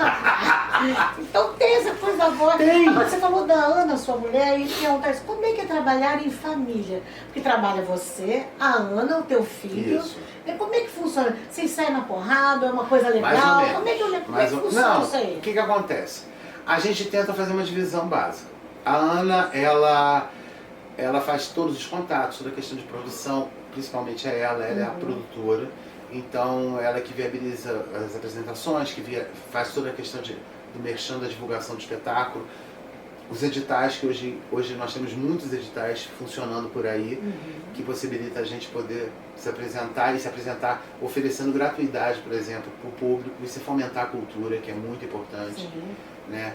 Então tem essa coisa da voz. Tem. Agora você falou da Ana, sua mulher, e perguntar isso, como é que é trabalhar em família? Porque trabalha você, a Ana, o teu filho. Isso. E como é que funciona? Vocês saem na porrada, é uma coisa legal? Mais ou menos. Como é que funciona Não, isso aí? o que acontece? A gente tenta fazer uma divisão básica. A Ana, ela faz todos os contatos, toda a questão de produção, principalmente ela é a produtora. Então, ela que viabiliza as apresentações, faz toda a questão do merchan, da divulgação do espetáculo. Os editais, que hoje nós temos muitos editais funcionando por aí, que possibilita a gente poder se apresentar oferecendo gratuidade, por exemplo, para o público e se fomentar a cultura, que é muito importante. Sim. Né?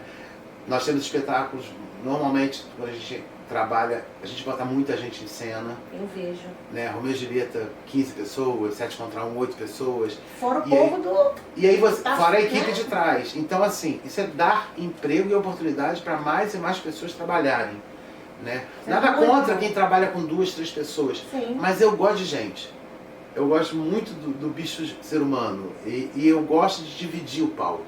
Nós temos espetáculos, normalmente, quando a gente trabalha, a gente bota muita gente em cena. Eu vejo. Né? Romeu e Julieta, 15 pessoas, 7 contra 1, 8 pessoas. Fora o E povo do... E aí você, Tá, fora a né? equipe de trás. Então, assim, isso é dar emprego e oportunidade para mais e mais pessoas trabalharem. Né? É Nada muito contra bom. quem trabalha com 2, 3 pessoas. Sim. Mas eu gosto de gente. Eu gosto muito do bicho ser humano. E eu gosto de dividir o palco.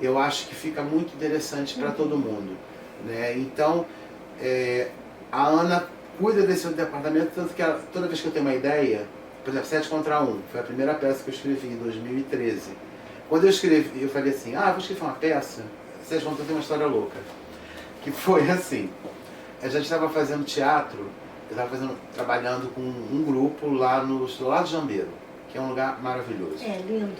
Eu acho que fica muito interessante para todo mundo. Né? Então, a Ana cuida desse departamento, tanto que toda vez que eu tenho uma ideia, por exemplo, 7 contra 1, foi a primeira peça que eu escrevi em 2013. Quando eu escrevi, eu falei assim, vou escrever uma peça, 7 contra 1 tem uma história louca. Que foi assim, a gente estava fazendo teatro, eu estava trabalhando com um grupo lá no Solar de Jambeiro, que é um lugar maravilhoso. É, lindo.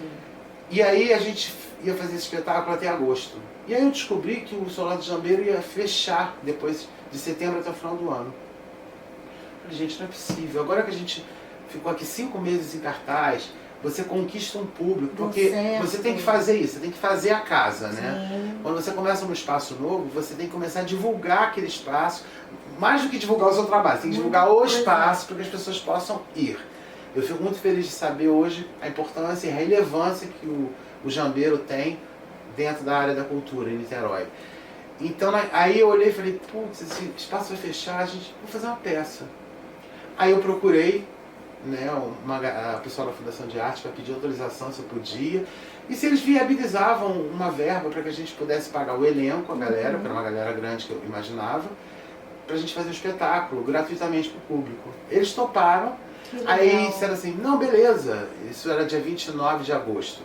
E aí a gente ia fazer esse espetáculo até agosto. E aí eu descobri que o Solar de Jambeiro ia fechar depois de setembro até o final do ano. Eu falei, gente, não é possível. Agora que a gente ficou aqui 5 meses em cartaz, você conquista um público, porque certo. você tem que fazer isso, você tem que fazer a casa, né? Sim. Quando você começa num espaço novo, você tem que começar a divulgar aquele espaço, mais do que divulgar o seu trabalho, você tem que divulgar o espaço para que as pessoas possam ir. Eu fico muito feliz de saber hoje a importância e a relevância que o Jambeiro tem dentro da área da cultura em Niterói. Então aí eu olhei e falei, putz, esse espaço vai fechar, vou fazer uma peça. Aí eu procurei, né, a pessoal da Fundação de Arte para pedir autorização se eu podia, e se eles viabilizavam uma verba para que a gente pudesse pagar o elenco, a galera, que era uma galera grande que eu imaginava, para a gente fazer o espetáculo gratuitamente para o público. Eles toparam. Aí disseram assim, não, beleza, isso era dia 29 de agosto.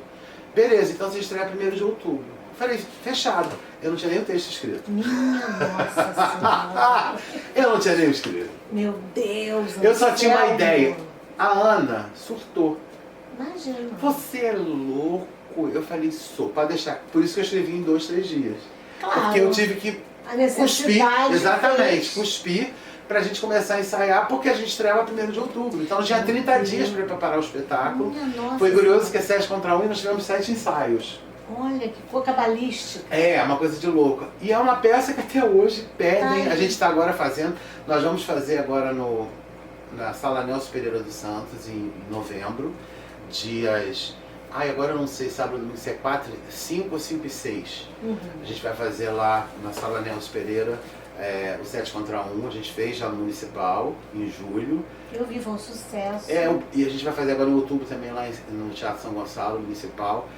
Beleza, então você estreia 1º de outubro. Eu falei, fechado. Eu não tinha nem o texto escrito. Minha nossa senhora. Eu não tinha nem escrito. Meu Deus do Eu só tinha uma céu. ideia. A Ana surtou. Imagina. Você é louco? Eu falei, sou, pode deixar. Por isso que eu escrevi em 2, 3 dias. Claro. Porque eu tive que A necessidade cuspir, exatamente, fez. cuspir, pra gente começar a ensaiar, porque a gente estreava 1º de outubro. Então tinha 30 dias para preparar o espetáculo. Minha nossa Foi curioso senhora. que é 7 contra 1 e nós tivemos 7 ensaios. Olha, que cor cabalística. É, uma coisa de louco. E é uma peça que até hoje pedem, Ai. a gente está agora fazendo, nós vamos fazer agora na Sala Nelson Pereira dos Santos, em novembro, dias... agora eu não sei, sábado, domingo, se é 5 ou 5 e 6. A gente vai fazer lá na Sala Nelson Pereira o 7 contra 1, a gente fez já no Municipal, em julho. Eu vi, foi um sucesso. E a gente vai fazer agora em outubro também lá no Teatro São Gonçalo, Municipal.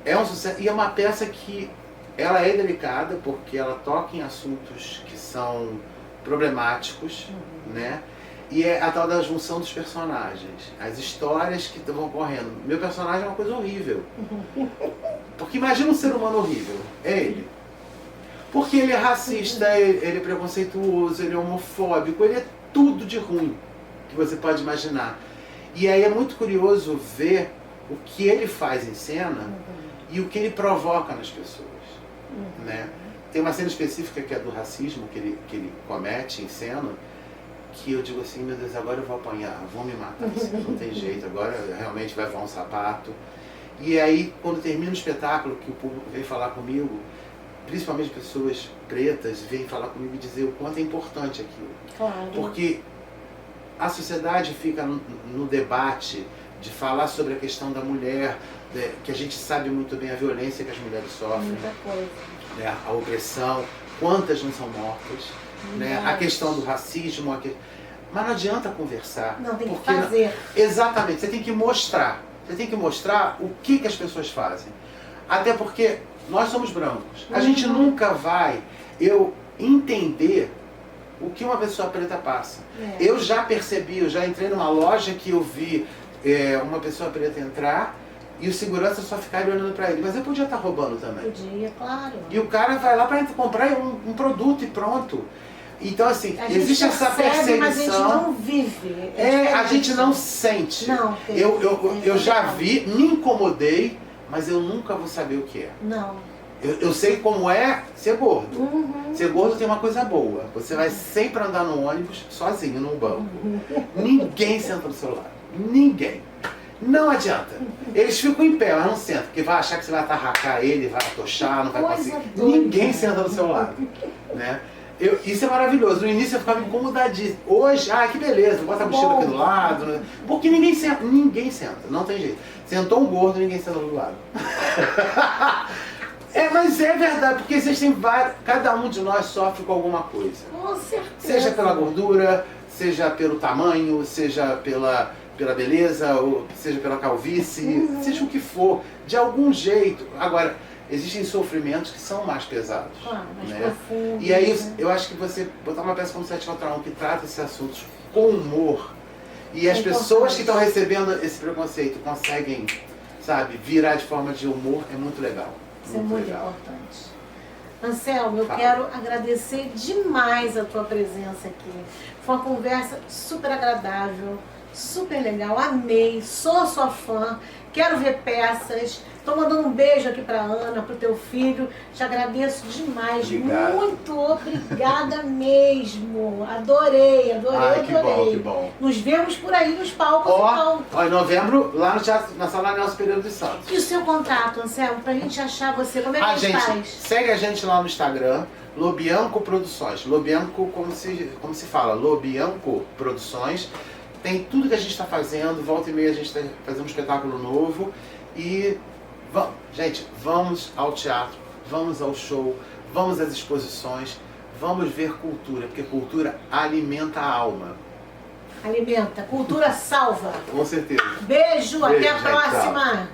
É um sucesso, e é uma peça que ela é delicada, porque ela toca em assuntos que são problemáticos, né? E é a tal da junção dos personagens, as histórias que vão ocorrendo. Meu personagem é uma coisa horrível. Porque imagina um ser humano horrível, é ele. Porque ele é racista, ele é preconceituoso, ele é homofóbico, ele é tudo de ruim que você pode imaginar. E aí é muito curioso ver o que ele faz em cena e o que ele provoca nas pessoas. Né? Tem uma cena específica que é do racismo que ele comete em cena, que eu digo assim, meu Deus, agora eu vou apanhar, vou me matar, não tem jeito, agora realmente vai voar um sapato. E aí, quando termina o espetáculo, que o público vem falar comigo, principalmente pessoas pretas, vêm falar comigo e dizer o quanto é importante aquilo. Claro. Porque a sociedade fica no debate de falar sobre a questão da mulher, que a gente sabe muito bem a violência que as mulheres sofrem, Muita coisa. né, a opressão, quantas não são mortas, né, a questão do racismo, mas não adianta conversar. Não, tem que porque fazer. Exatamente, você tem que mostrar. Você tem que mostrar o que as pessoas fazem. Até porque nós somos brancos. A gente nunca vai entender o que uma pessoa preta passa. Eu já percebi, eu já entrei numa loja que eu vi uma pessoa preta entrar e o segurança só ficar olhando para ele. Mas eu podia estar roubando também. Podia, claro. E o cara vai lá para comprar um produto e pronto. Então, assim, existe essa perseguição. Mas a gente não vive. A gente não sente. Não, eu já vi, me incomodei, mas eu nunca vou saber o que é. Não. Eu sei como é ser gordo. Ser gordo tem uma coisa boa. Você vai sempre andar no ônibus sozinho, num banco. Ninguém senta do seu lado. Ninguém. Não adianta. Eles ficam em pé, mas não sentam, porque vai achar que você vai atarracar ele, vai atochar, não vai conseguir. Ninguém senta do seu lado. Né? Isso é maravilhoso. No início eu ficava incomodadíssimo. Hoje, que beleza, bota a mochila aqui do lado. Né? Porque ninguém senta. Ninguém senta, não tem jeito. Sentou um gordo, ninguém senta do lado. Mas é verdade, porque existem vários. Cada um de nós sofre com alguma coisa. Com certeza. Seja pela gordura, seja pelo tamanho, seja pela beleza, ou seja pela calvície, seja o que for, de algum jeito. Agora, existem sofrimentos que são mais pesados. Mais né? profundos. E aí, eu acho que você botar uma peça como 7x1 que trata esses assuntos com humor, e as pessoas que estão recebendo esse preconceito conseguem, sabe, virar de forma de humor, é muito legal. Isso é muito importante. Anselmo, eu quero agradecer demais a tua presença aqui. Foi uma conversa super agradável, super legal, amei, sou sua fã, quero ver peças. Estou mandando um beijo aqui para Ana, para o teu filho. Te agradeço demais. Obrigado. Muito obrigada mesmo. Adorei. Que bom. Nos vemos por aí nos palcos. Em novembro, lá no teatro, na Sala Nelson Pereira dos Santos. E o seu contato, Anselmo, pra gente achar você, como é que a gente faz? Segue a gente lá no Instagram, Lobianco Produções. Lobianco, como se fala, Lobianco Produções. Tem tudo que a gente está fazendo, volta e meia a gente está fazendo um espetáculo novo. E, gente, vamos ao teatro, vamos ao show, vamos às exposições, vamos ver cultura, porque cultura alimenta a alma. Alimenta, cultura salva. Com certeza. Beijo, até a gente, próxima. tchau.